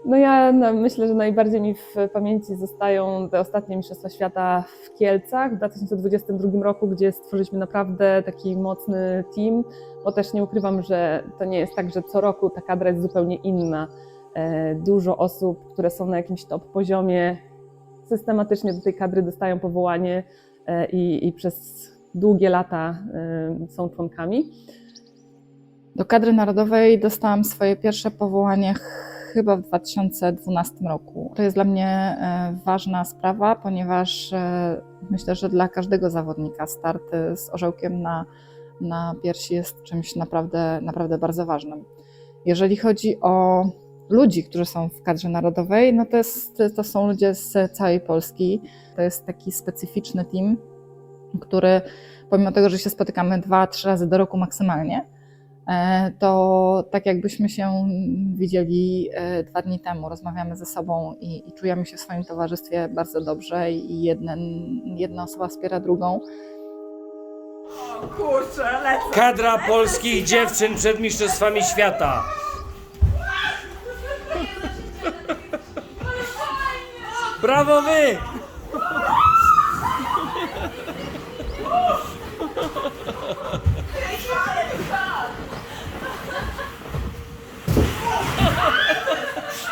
No ja myślę, że najbardziej mi w pamięci zostają te ostatnie Mistrzostwa Świata w Kielcach w 2022 roku, gdzie stworzyliśmy naprawdę taki mocny team, bo też nie ukrywam, że to nie jest tak, że co roku ta kadra jest zupełnie inna. Dużo osób, które są na jakimś top poziomie, systematycznie do tej kadry dostają powołanie i przez długie lata są członkami. Do kadry narodowej dostałam swoje pierwsze powołanie chyba w 2012 roku. To jest dla mnie ważna sprawa, ponieważ myślę, że dla każdego zawodnika start z orzełkiem na piersi jest czymś naprawdę bardzo ważnym. Jeżeli chodzi o ludzi, którzy są w kadrze narodowej, no to są ludzie z całej Polski. To jest taki specyficzny team, który pomimo tego, że się spotykamy 2-3 razy do roku maksymalnie, to tak jakbyśmy się widzieli 2 dni temu, rozmawiamy ze sobą i czujemy się w swoim towarzystwie bardzo dobrze i jedna osoba wspiera drugą. Kadra polskich dziewczyn przed Mistrzostwami Świata. Brawo wy!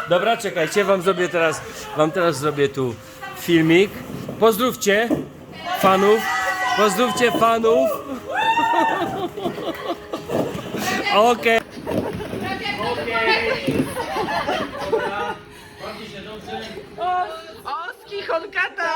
Dobra, czekajcie, wam teraz zrobię tu filmik. Pozdrówcie fanów. Okej. Oski Honkata!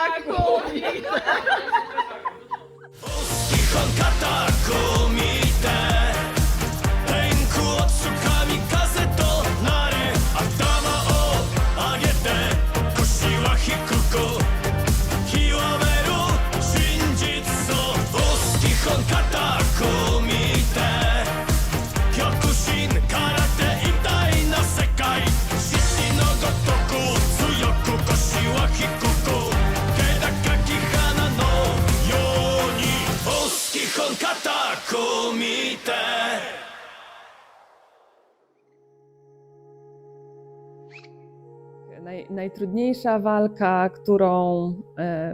Najtrudniejsza walka, którą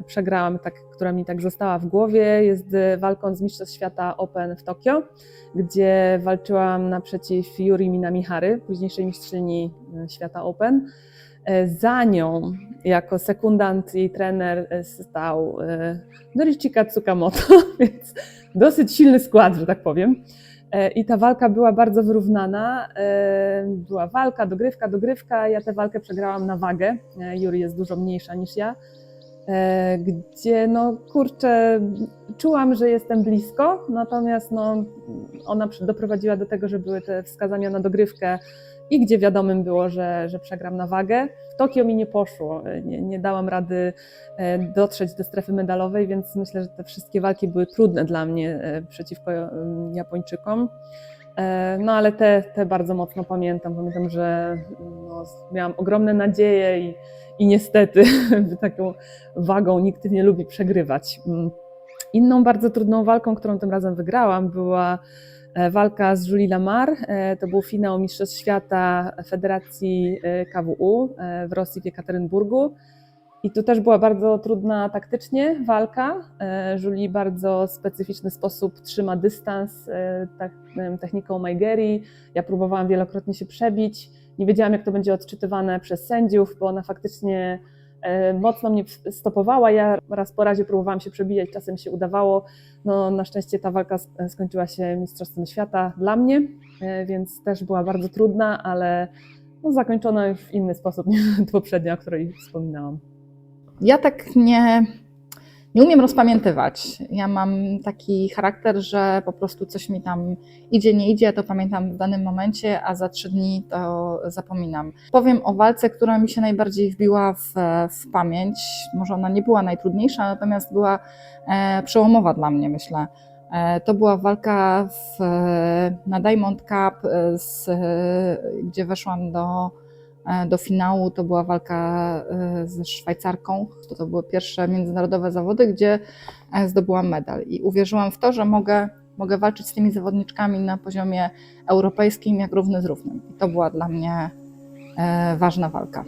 przegrałam, która mi tak została w głowie, jest walką z Mistrzostw Świata Open w Tokio, gdzie walczyłam naprzeciw Yuri Minamihary, późniejszej mistrzyni świata Open. Za nią, jako sekundant i trener, stał Norichika Tsukamoto, więc dosyć silny skład, że tak powiem. I ta walka była bardzo wyrównana. Była walka, dogrywka. Ja tę walkę przegrałam na wagę. Yuri jest dużo mniejsza niż ja. Gdzie, no kurczę, czułam, że jestem blisko, natomiast no, ona doprowadziła do tego, że były te wskazania na dogrywkę i gdzie wiadomym było, że przegram na wagę. W Tokio mi nie poszło, nie dałam rady dotrzeć do strefy medalowej, więc myślę, że te wszystkie walki były trudne dla mnie przeciwko Japończykom. No ale te bardzo mocno pamiętam. Pamiętam, że no, miałam ogromne nadzieje i niestety taką wagą nikt nie lubi przegrywać. Inną bardzo trudną walką, którą tym razem wygrałam, była walka z Julie Lamar. To był finał Mistrzostw Świata Federacji KWU w Rosji w Jekaterynburgu. I tu też była bardzo trudna taktycznie walka. Julie w bardzo specyficzny sposób trzyma dystans techniką Maigeri. Ja próbowałam wielokrotnie się przebić. Nie wiedziałam, jak to będzie odczytywane przez sędziów, bo ona faktycznie mocno mnie stopowała. Ja raz po razie próbowałam się przebijać, czasem się udawało. No, na szczęście ta walka skończyła się mistrzostwem świata dla mnie, więc też była bardzo trudna, ale no, zakończona już w inny sposób niż poprzednia, o której wspominałam. Ja tak nie umiem rozpamiętywać. Ja mam taki charakter, że po prostu coś mi tam idzie, nie idzie, ja to pamiętam w danym momencie, a za 3 dni to zapominam. Powiem o walce, która mi się najbardziej wbiła w pamięć. Może ona nie była najtrudniejsza, natomiast była przełomowa dla mnie, myślę. To była walka na Diamond Cup, gdzie weszłam do finału. To była walka ze Szwajcarką. To były pierwsze międzynarodowe zawody, gdzie zdobyłam medal i uwierzyłam w to, że mogę walczyć z tymi zawodniczkami na poziomie europejskim jak równy z równym. I to była dla mnie ważna walka.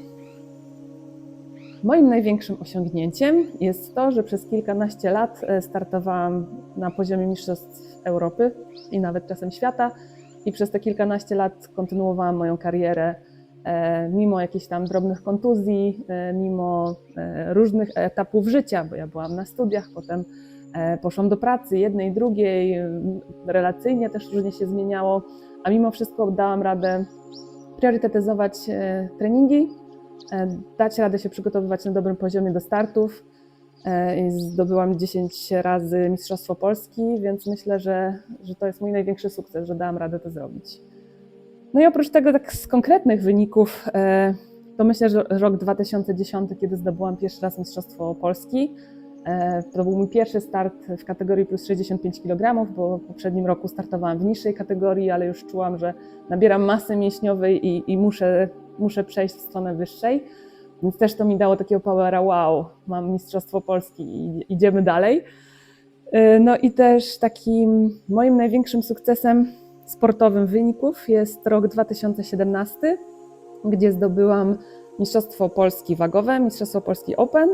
Moim największym osiągnięciem jest to, że przez kilkanaście lat startowałam na poziomie mistrzostw Europy i nawet czasem świata i przez te kilkanaście lat kontynuowałam moją karierę mimo jakichś tam drobnych kontuzji, mimo różnych etapów życia, bo ja byłam na studiach, potem poszłam do pracy jednej, drugiej, relacyjnie też różnie się zmieniało, a mimo wszystko dałam radę priorytetyzować treningi, dać radę się przygotowywać na dobrym poziomie do startów. Zdobyłam 10 razy Mistrzostwo Polski, więc myślę, że to jest mój największy sukces, że dałam radę to zrobić. No i oprócz tego tak z konkretnych wyników, to myślę, że rok 2010, kiedy zdobyłam pierwszy raz Mistrzostwo Polski, to był mój pierwszy start w kategorii plus 65 kg, bo w poprzednim roku startowałam w niższej kategorii, ale już czułam, że nabieram masy mięśniowej i muszę przejść w stronę wyższej. Więc też to mi dało takiego powera, wow, mam Mistrzostwo Polski i idziemy dalej. No i też takim moim największym sukcesem sportowym wyników jest rok 2017, gdzie zdobyłam Mistrzostwo Polski wagowe, Mistrzostwo Polski Open,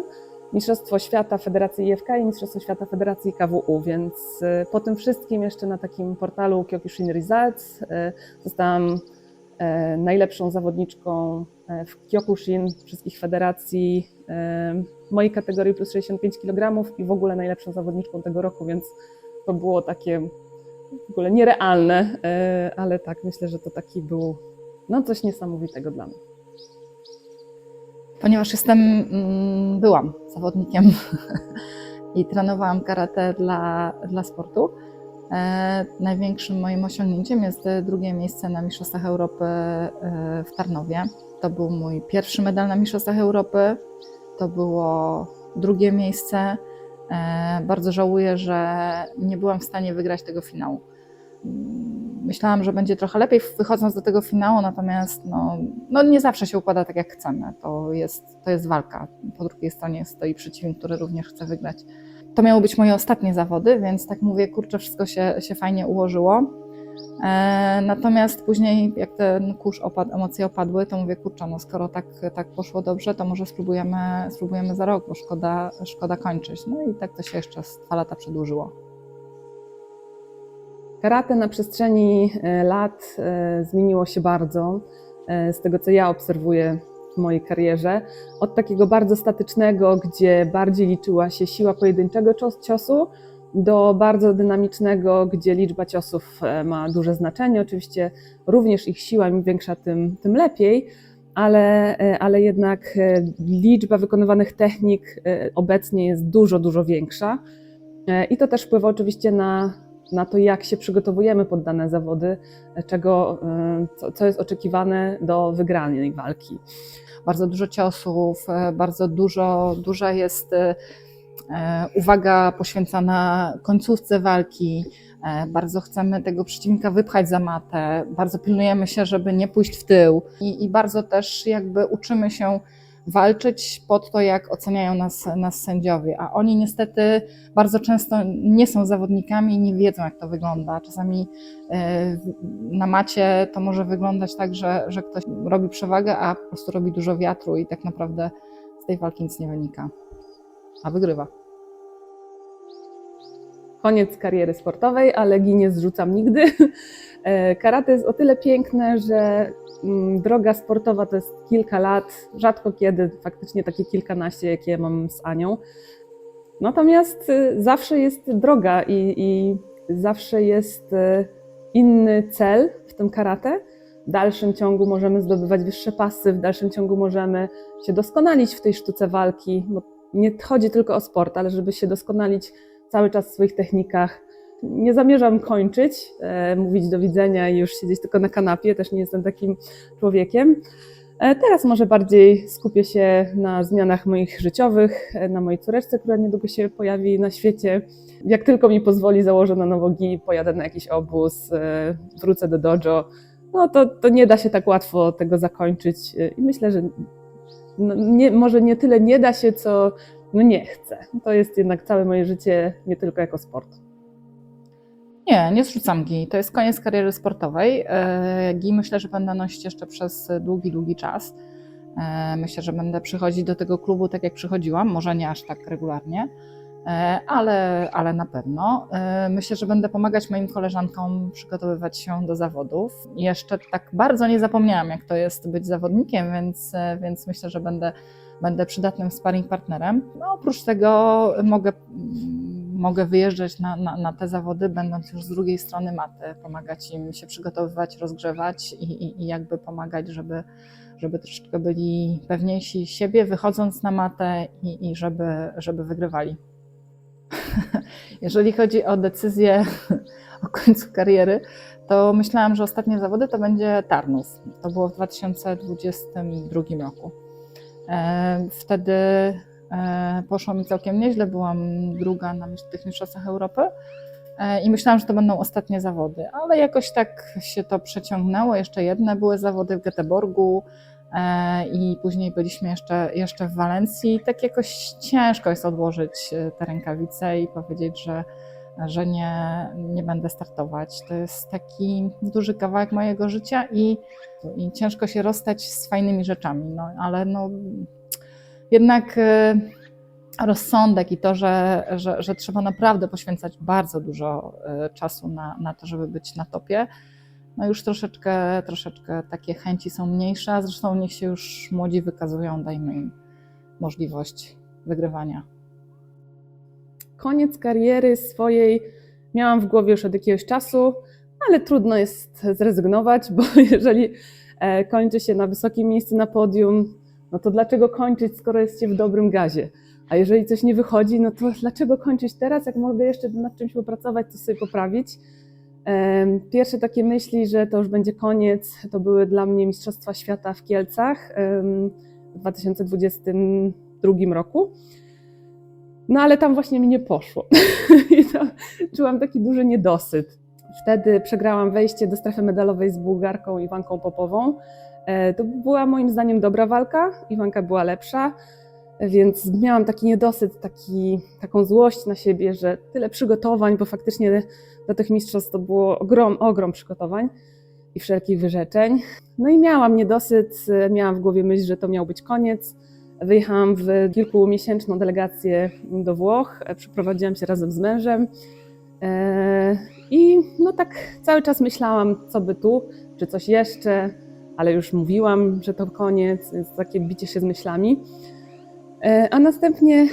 Mistrzostwo Świata Federacji IFK i Mistrzostwo Świata Federacji KWU, więc po tym wszystkim jeszcze na takim portalu Kyokushin Results zostałam najlepszą zawodniczką w Kyokushin wszystkich federacji mojej kategorii plus 65 kg i w ogóle najlepszą zawodniczką tego roku, więc to było takie w ogóle nierealne, ale tak, myślę, że to taki był no coś niesamowitego dla mnie. Ponieważ byłam zawodnikiem i trenowałam karate dla sportu, największym moim osiągnięciem jest 2. miejsce na Mistrzostwach Europy w Tarnowie. To był mój pierwszy medal na Mistrzostwach Europy, to było 2. miejsce. Bardzo żałuję, że nie byłam w stanie wygrać tego finału. Myślałam, że będzie trochę lepiej wychodząc do tego finału, natomiast no nie zawsze się układa tak jak chcemy. To jest walka. Po drugiej stronie stoi przeciwnik, który również chce wygrać. To miały być moje ostatnie zawody, więc tak mówię, kurczę, wszystko się fajnie ułożyło. Natomiast później, jak ten kurz opadł, emocje opadły, to mówię, kurczę, no skoro tak poszło dobrze, to może spróbujemy za rok, bo szkoda kończyć. No i tak to się jeszcze 2 lata przedłużyło. Karate na przestrzeni lat zmieniło się bardzo, z tego co ja obserwuję w mojej karierze. Od takiego bardzo statycznego, gdzie bardziej liczyła się siła pojedynczego ciosu, do bardzo dynamicznego, gdzie liczba ciosów ma duże znaczenie. Oczywiście również ich siła, im większa, tym lepiej, ale jednak liczba wykonywanych technik obecnie jest dużo większa. I to też wpływa oczywiście na to, jak się przygotowujemy pod dane zawody, co jest oczekiwane do wygranej walki. Bardzo dużo ciosów, bardzo duża jest uwaga poświęcana końcówce walki. Bardzo chcemy tego przeciwnika wypchać za matę, bardzo pilnujemy się, żeby nie pójść w tył i bardzo też jakby uczymy się walczyć pod to, jak oceniają nas sędziowie, a oni niestety bardzo często nie są zawodnikami i nie wiedzą, jak to wygląda. Czasami na macie to może wyglądać tak, że ktoś robi przewagę, a po prostu robi dużo wiatru i tak naprawdę z tej walki nic nie wynika, a wygrywa. Koniec kariery sportowej, ale gi nie zrzucam nigdy. Karate jest o tyle piękne, że Droga sportowa to jest kilka lat, rzadko kiedy faktycznie takie kilkanaście, jakie mam z Anią. Natomiast zawsze jest droga i zawsze jest inny cel w tym karate. W dalszym ciągu możemy zdobywać wyższe pasy, w dalszym ciągu możemy się doskonalić w tej sztuce walki, bo nie chodzi tylko o sport, ale żeby się doskonalić cały czas w swoich technikach. Nie zamierzam kończyć, mówić do widzenia i już siedzieć tylko na kanapie, też nie jestem takim człowiekiem. Teraz może bardziej skupię się na zmianach moich życiowych, na mojej córeczce, która niedługo się pojawi na świecie. Jak tylko mi pozwoli, założę na nowo gi, pojadę na jakiś obóz, wrócę do dojo. No to nie da się tak łatwo tego zakończyć i myślę, że może nie tyle nie da się, co nie chcę. To jest jednak całe moje życie, nie tylko jako sport. Nie zrzucam gi. To jest koniec kariery sportowej. Gi myślę, że będę nosić jeszcze przez długi czas. Myślę, że będę przychodzić do tego klubu tak jak przychodziłam, może nie aż tak regularnie, ale na pewno. Myślę, że będę pomagać moim koleżankom przygotowywać się do zawodów. I jeszcze tak bardzo nie zapomniałam, jak to jest być zawodnikiem, więc myślę, że będę przydatnym sparring partnerem. No, oprócz tego mogę wyjeżdżać na te zawody, będąc już z drugiej strony maty, pomagać im się przygotowywać, rozgrzewać i jakby pomagać, żeby troszeczkę byli pewniejsi siebie, wychodząc na matę i żeby wygrywali. Jeżeli chodzi o decyzję o końcu kariery, to myślałam, że ostatnie zawody to będzie Tarnów. To było w 2022 roku. Wtedy poszło mi całkiem nieźle, byłam druga na tych mistrzostwach Europy i myślałam, że to będą ostatnie zawody, ale jakoś tak się to przeciągnęło. Jeszcze jedne były zawody w Göteborgu i później byliśmy jeszcze w Walencji. Tak jakoś ciężko jest odłożyć te rękawice i powiedzieć, że nie będę startować. To jest taki duży kawałek mojego życia i ciężko się rozstać z fajnymi rzeczami, ale jednak rozsądek i to, że trzeba naprawdę poświęcać bardzo dużo czasu na to, żeby być na topie, no już troszeczkę takie chęci są mniejsze, a zresztą niech się już młodzi wykazują, dajmy im możliwość wygrywania. Koniec kariery swojej miałam w głowie już od jakiegoś czasu, ale trudno jest zrezygnować, bo jeżeli kończy się na wysokim miejscu na podium, no to dlaczego kończyć, skoro jest się w dobrym gazie? A jeżeli coś nie wychodzi, no to dlaczego kończyć teraz, jak mogę jeszcze nad czymś popracować, coś sobie poprawić? Pierwsze takie myśli, że to już będzie koniec, to były dla mnie Mistrzostwa Świata w Kielcach w 2022 roku. No ale tam właśnie mi nie poszło i tam czułam taki duży niedosyt. Wtedy przegrałam wejście do strefy medalowej z Bułgarką Iwanką Popową. To była moim zdaniem dobra walka, Iwanka była lepsza, więc miałam taki niedosyt, taką złość na siebie, że tyle przygotowań, bo faktycznie do tych mistrzostw to było ogrom przygotowań i wszelkich wyrzeczeń. No i miałam niedosyt, miałam w głowie myśl, że to miał być koniec. Wyjechałam w kilkumiesięczną delegację do Włoch, przeprowadziłam się razem z mężem i no tak cały czas myślałam, co by tu, czy coś jeszcze, ale już mówiłam, że to koniec, więc takie bicie się z myślami. A następnie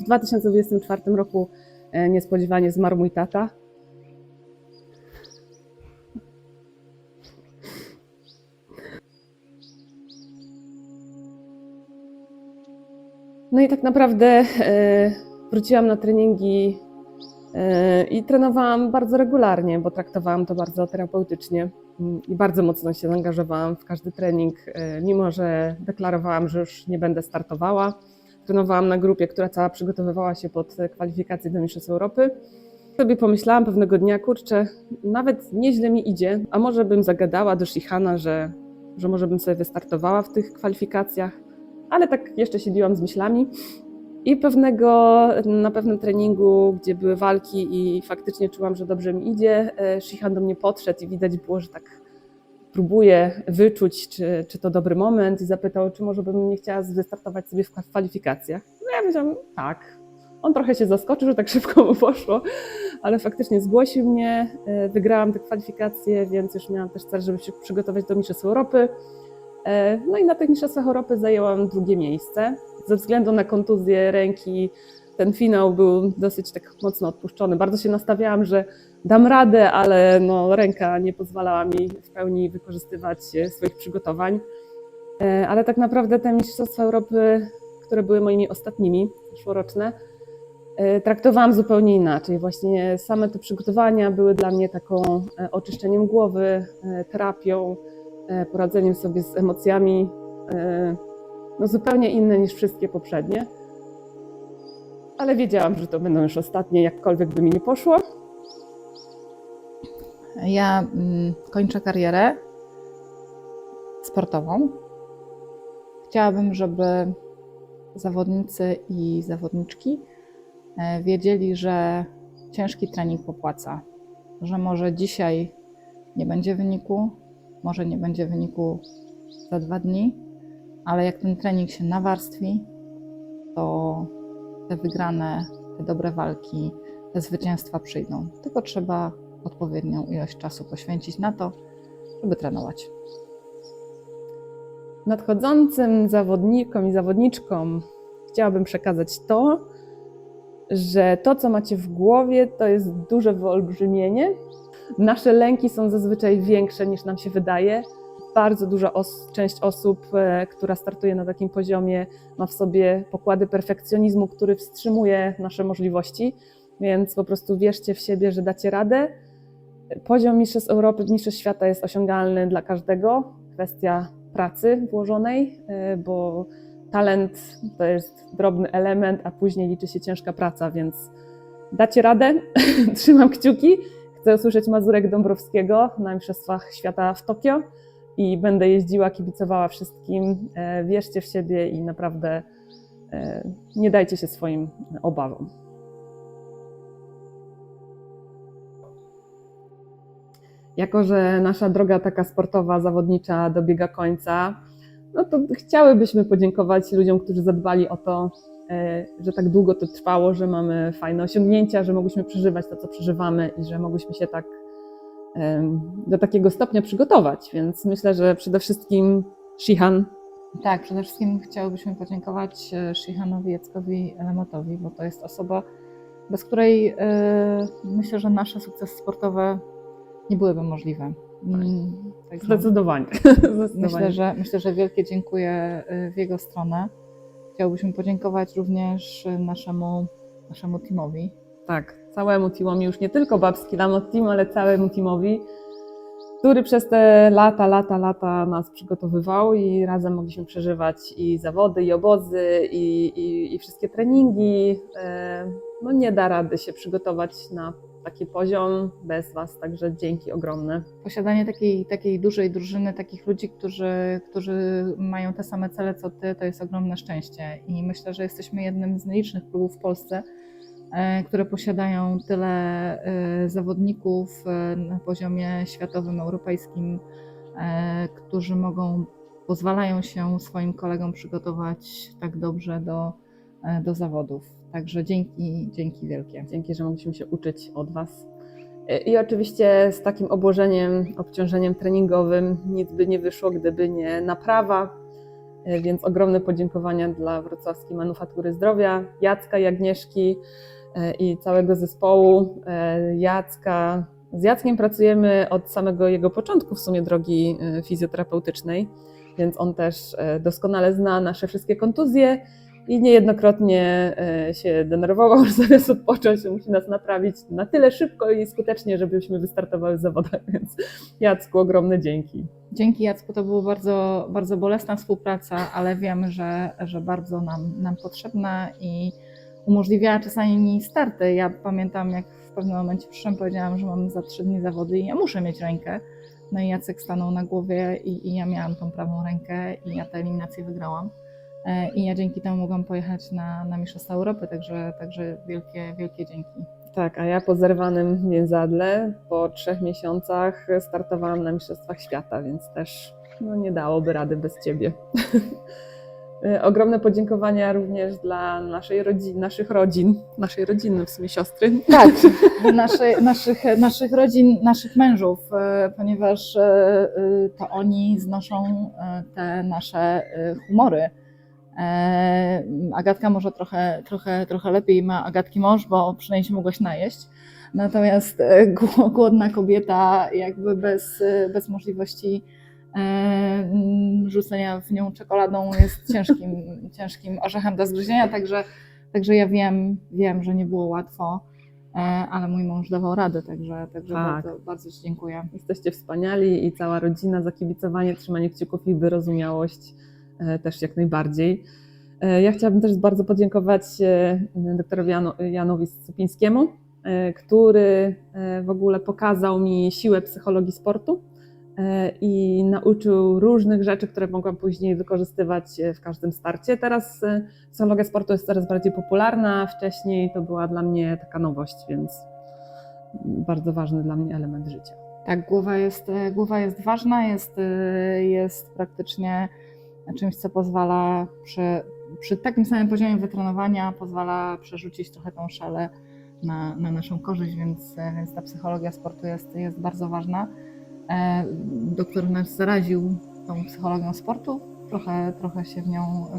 w 2024 roku niespodziewanie zmarł mój tata. No i tak naprawdę wróciłam na treningi i trenowałam bardzo regularnie, bo traktowałam to bardzo terapeutycznie i bardzo mocno się zaangażowałam w każdy trening, mimo że deklarowałam, że już nie będę startowała. Trenowałam na grupie, która cała przygotowywała się pod kwalifikacje do Mistrzostw Europy. Sobie pomyślałam pewnego dnia, kurczę, nawet nieźle mi idzie, a może bym zagadała do Shihana, że może bym sobie wystartowała w tych kwalifikacjach, ale tak jeszcze siedziłam z myślami. I na pewnym treningu, gdzie były walki i faktycznie czułam, że dobrze mi idzie, Shihan do mnie podszedł i widać było, że tak próbuje wyczuć, czy to dobry moment i zapytał, czy może bym nie chciała wystartować sobie w kwalifikacjach. No ja powiedziałam, tak, On trochę się zaskoczył, że tak szybko mu poszło, ale faktycznie zgłosił mnie, wygrałam te kwalifikacje, więc już miałam też cel, żeby się przygotować do Mistrzostw Europy. No i na tych Mistrzostwach Europy zajęłam 2. miejsce. Ze względu na kontuzję ręki ten finał był dosyć tak mocno odpuszczony. Bardzo się nastawiałam, że dam radę, ale no, ręka nie pozwalała mi w pełni wykorzystywać swoich przygotowań. Ale tak naprawdę te Mistrzostwa Europy, które były moimi ostatnimi, zeszłoroczne, traktowałam zupełnie inaczej. Właśnie same te przygotowania były dla mnie taką oczyszczeniem głowy, terapią, poradzeniem sobie z emocjami, no zupełnie inne niż wszystkie poprzednie. Ale wiedziałam, że to będą już ostatnie, jakkolwiek by mi nie poszło. Ja kończę karierę sportową. Chciałabym, żeby zawodnicy i zawodniczki wiedzieli, że ciężki trening popłaca, że może dzisiaj nie będzie wyniku, może nie będzie wyniku za 2 dni, ale jak ten trening się nawarstwi, to te wygrane, te dobre walki, te zwycięstwa przyjdą. Tylko trzeba odpowiednią ilość czasu poświęcić na to, żeby trenować. Nadchodzącym zawodnikom i zawodniczkom chciałabym przekazać to, że to, co macie w głowie, to jest duże wyolbrzymienie. Nasze lęki są zazwyczaj większe niż nam się wydaje. Bardzo duża część osób, która startuje na takim poziomie, ma w sobie pokłady perfekcjonizmu, który wstrzymuje nasze możliwości, więc po prostu wierzcie w siebie, że dacie radę. Poziom Mistrzostw Europy, Mistrzostw Świata jest osiągalny dla każdego. Kwestia pracy włożonej, bo talent to jest drobny element, a później liczy się ciężka praca, więc dacie radę. Trzymam kciuki. Chcę usłyszeć Mazurek Dąbrowskiego na Mistrzostwach Świata w Tokio i będę jeździła, kibicowała wszystkim. Wierzcie w siebie i naprawdę nie dajcie się swoim obawom. Jako że nasza droga taka sportowa, zawodnicza dobiega końca, no to chciałybyśmy podziękować ludziom, którzy zadbali o to, że tak długo to trwało, że mamy fajne osiągnięcia, że mogłyśmy przeżywać to, co przeżywamy i że mogłyśmy się tak do takiego stopnia przygotować. Więc myślę, że przede wszystkim Shihan. Tak, przede wszystkim chciałybyśmy podziękować Shihanowi Jackowi Elemotowi, bo to jest osoba, bez której myślę, że nasze sukcesy sportowe nie byłyby możliwe. Także Zdecydowanie. myślę, że wielkie dziękuję w jego stronę. Chciałbyśmy podziękować również naszemu teamowi. Tak, całemu teamowi, już nie tylko Babski Lamot Team, ale całemu teamowi, który przez te lata nas przygotowywał i razem mogliśmy przeżywać i zawody, i obozy, i wszystkie treningi. No nie da rady się przygotować na taki poziom bez Was, także dzięki ogromne. Posiadanie takiej dużej drużyny, takich ludzi, którzy mają te same cele co Ty, to jest ogromne szczęście i myślę, że jesteśmy jednym z nielicznych klubów w Polsce, które posiadają tyle zawodników na poziomie światowym, europejskim, którzy pozwalają się swoim kolegom przygotować tak dobrze do zawodów. Także dzięki wielkie. Dzięki, że mogliśmy się uczyć od Was. I oczywiście z takim obciążeniem treningowym nic by nie wyszło, gdyby nie naprawa, więc ogromne podziękowania dla Wrocławskiej Manufaktury Zdrowia, Jacka i Agnieszki i całego zespołu Jacka. Z Jackiem pracujemy od samego jego początku w sumie drogi fizjoterapeutycznej, więc on też doskonale zna nasze wszystkie kontuzje i niejednokrotnie się denerwował, że zamiast odpocząć, musi nas naprawić na tyle szybko i skutecznie, żebyśmy wystartowały w zawodach, więc Jacku ogromne dzięki. Dzięki Jacku, to była bardzo, bardzo bolesna współpraca, ale wiem, że bardzo nam potrzebna i umożliwiała czasami starty. Ja pamiętam, jak w pewnym momencie przyszłam, powiedziałam, że mam za 3 dni zawody i ja muszę mieć rękę. No i Jacek stanął na głowie i ja miałam tą prawą rękę i ja tę eliminację wygrałam. I ja dzięki temu mogłam pojechać na Mistrzostwa Europy, także wielkie dzięki. Tak, a ja po zerwanym więzadle po 3 miesiącach startowałam na Mistrzostwach Świata, więc też no, nie dałoby rady bez Ciebie. Ogromne podziękowania również dla naszej rodziny, w sumie siostry. Tak, naszych rodzin, naszych mężów, ponieważ to oni znoszą te nasze humory. Agatka może trochę lepiej ma Agatki mąż, bo przynajmniej się mogłaś najeść. Natomiast głodna kobieta jakby bez możliwości rzucenia w nią czekoladą jest ciężkim orzechem do zgryzienia, także ja wiem, że nie było łatwo, ale mój mąż dawał radę, także Tak. bardzo Ci dziękuję. Jesteście wspaniali i cała rodzina, zakibicowanie, trzymanie kciuków i wyrozumiałość też jak najbardziej. Ja chciałabym też bardzo podziękować doktorowi Janowi Supińskiemu, który w ogóle pokazał mi siłę psychologii sportu i nauczył różnych rzeczy, które mogłam później wykorzystywać w każdym starcie. Teraz psychologia sportu jest coraz bardziej popularna, wcześniej to była dla mnie taka nowość, więc bardzo ważny dla mnie element życia. Tak, głowa jest ważna, jest praktycznie czymś, co pozwala przy takim samym poziomie wytrenowania pozwala przerzucić trochę tą szalę na naszą korzyść, więc ta psychologia sportu jest bardzo ważna. Doktor nas zaraził tą psychologią sportu, trochę się w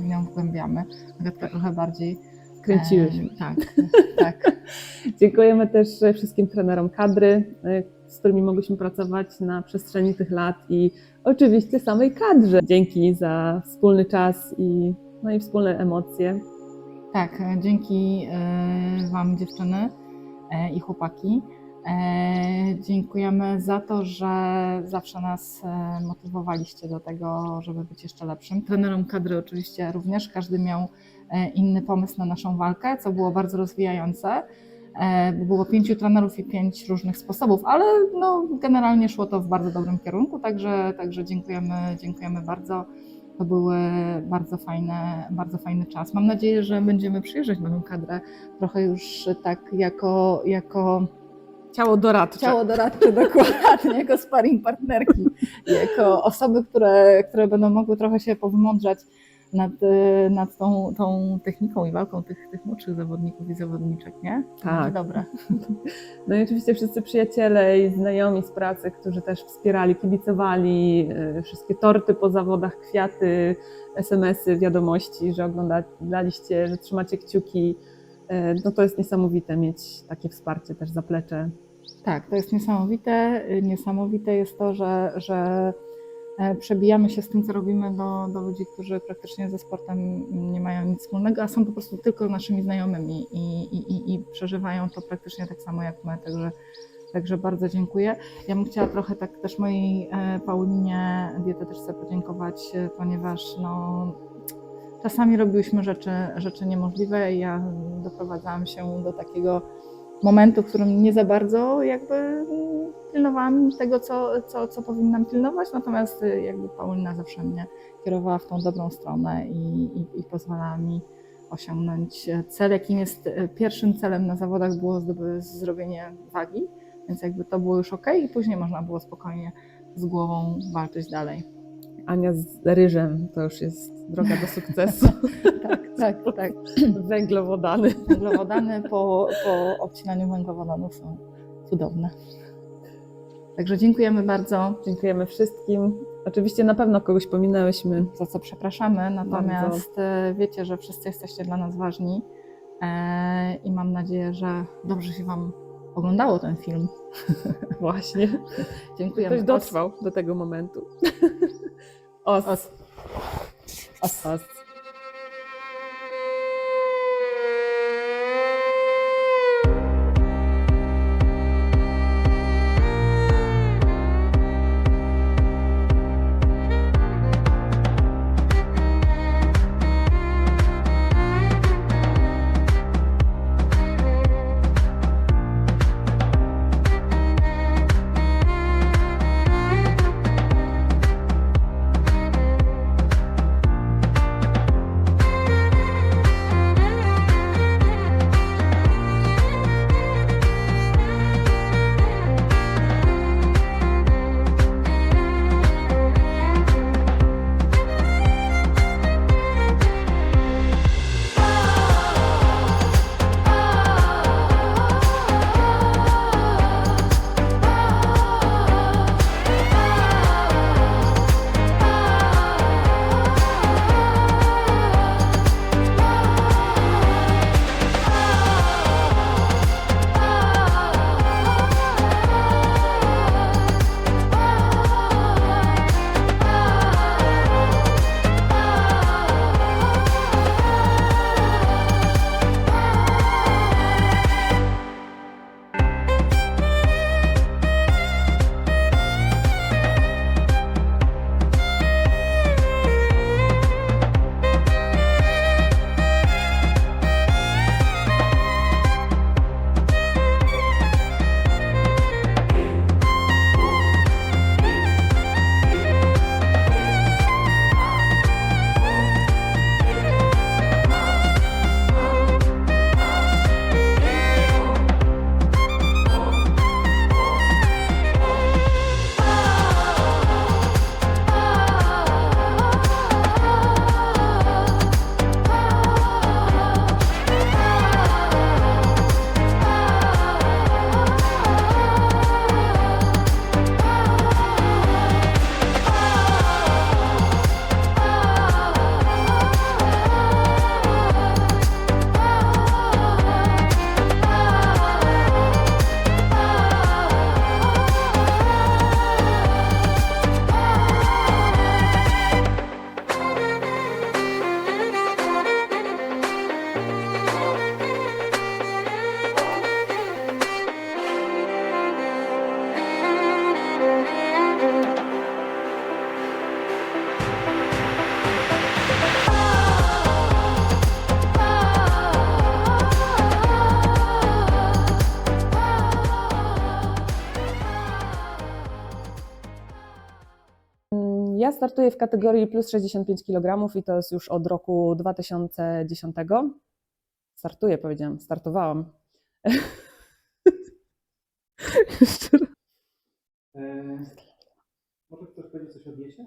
nią wgłębiamy, Agatka trochę bardziej. Kręciłyśmy. Tak. Dziękujemy też wszystkim trenerom kadry, z którymi mogliśmy pracować na przestrzeni tych lat i oczywiście samej kadrze. Dzięki za wspólny czas i wspólne emocje. Tak, dzięki Wam dziewczyny i chłopaki. Dziękujemy za to, że zawsze nas motywowaliście do tego, żeby być jeszcze lepszym. Trenerom kadry oczywiście również, każdy miał inny pomysł na naszą walkę, co było bardzo rozwijające. Było 5 trenerów i 5 różnych sposobów, ale generalnie szło to w bardzo dobrym kierunku, także dziękujemy bardzo. To był bardzo fajny czas. Mam nadzieję, że będziemy przyjeżdżać na tę kadrę trochę już tak jako Ciało doradcze. ciało doradcze, dokładnie, jako sparring partnerki, jako osoby, które będą mogły trochę się powymądrzać nad tą techniką i walką tych młodszych zawodników i zawodniczek, nie? Tak. Będzie dobre. No i oczywiście wszyscy przyjaciele i znajomi z pracy, którzy też wspierali, kibicowali, wszystkie torty po zawodach, kwiaty, SMS-y, wiadomości, że oglądaliście, że trzymacie kciuki. No to jest niesamowite mieć takie wsparcie, też zaplecze. Tak, to jest niesamowite. Niesamowite jest to, że przebijamy się z tym, co robimy do ludzi, którzy praktycznie ze sportem nie mają nic wspólnego, a są po prostu tylko naszymi znajomymi i przeżywają to praktycznie tak samo jak my, także bardzo dziękuję. Ja bym chciała trochę tak też mojej Paulinie dietetyczce podziękować, ponieważ czasami robiłyśmy rzeczy niemożliwe i ja doprowadzałam się do takiego momentu, w którym nie za bardzo jakby pilnowałam tego, co powinnam pilnować, natomiast jakby Paulina zawsze mnie kierowała w tą dobrą stronę i pozwalała mi osiągnąć cel, jakim jest pierwszym celem na zawodach było zrobienie wagi, więc jakby to było już okej i później można było spokojnie z głową walczyć dalej. Ania z ryżem to już jest droga do sukcesu. Tak. Węglowodany. Węglowodany po obcinaniu węglowodanów są cudowne. Także dziękujemy bardzo. Dziękujemy wszystkim. Oczywiście na pewno kogoś pominęłyśmy. Za co przepraszamy, natomiast wiecie, że wszyscy jesteście dla nas ważni i mam nadzieję, że dobrze się Wam oglądało ten film. Właśnie. Dziękujemy. Ktoś dotrwał do tego momentu. Os. startuję w kategorii plus 65 kg i to jest już od roku 2010. Startuję, powiedziałam, startowałam. Jeszcze raz. Może ktoś powiedzieć coś o diecie?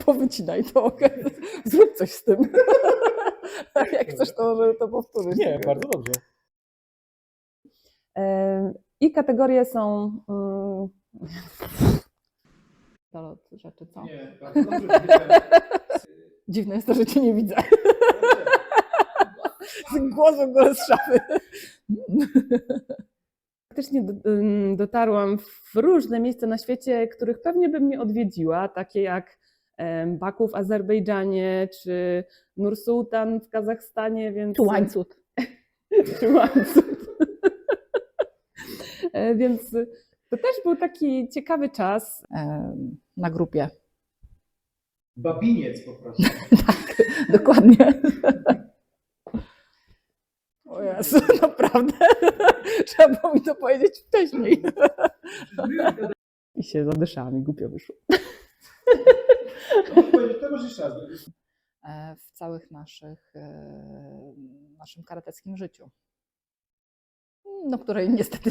Powycinaj to, zrób coś z tym. Jak chcesz, to może to powtórzyć. Nie, bardzo dobrze. I kategorie są... To rzeczy, co? Nie, bardzo dobrze. Dziwne jest to, że cię nie widzę. Głos w ogóle z szafy. Faktycznie dotarłam w różne miejsca na świecie, których pewnie bym nie odwiedziła, takie jak Baku w Azerbejdżanie, czy Nur-Sultan w Kazachstanie, więc... Czy łańcut. Czy łańcut. Więc to też był taki ciekawy czas. Na grupie. Babiniec po prostu. Dokładnie. O Jezu, naprawdę? Trzeba było mi to powiedzieć wcześniej. I się zadyszałam i głupio wyszło. To może jeszcze raz. W całych naszym karateckim życiu. No, której niestety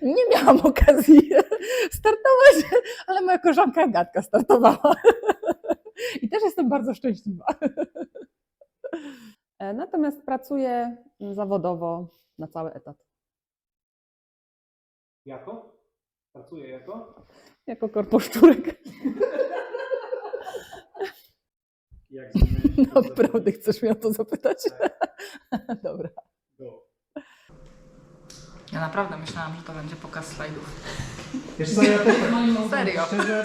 nie miałam okazji startować, ale moja koleżanka Agatka startowała. I też jestem bardzo szczęśliwa. Natomiast pracuję zawodowo na cały etat. Jako? Pracuję jako? Jako korposzczurek. Jak zmienić? Naprawdę chcesz mnie o to zapytać? Dobra. Ja naprawdę myślałam, że to będzie pokaz slajdów. Wiesz co, ja też tak Serio. szczerze,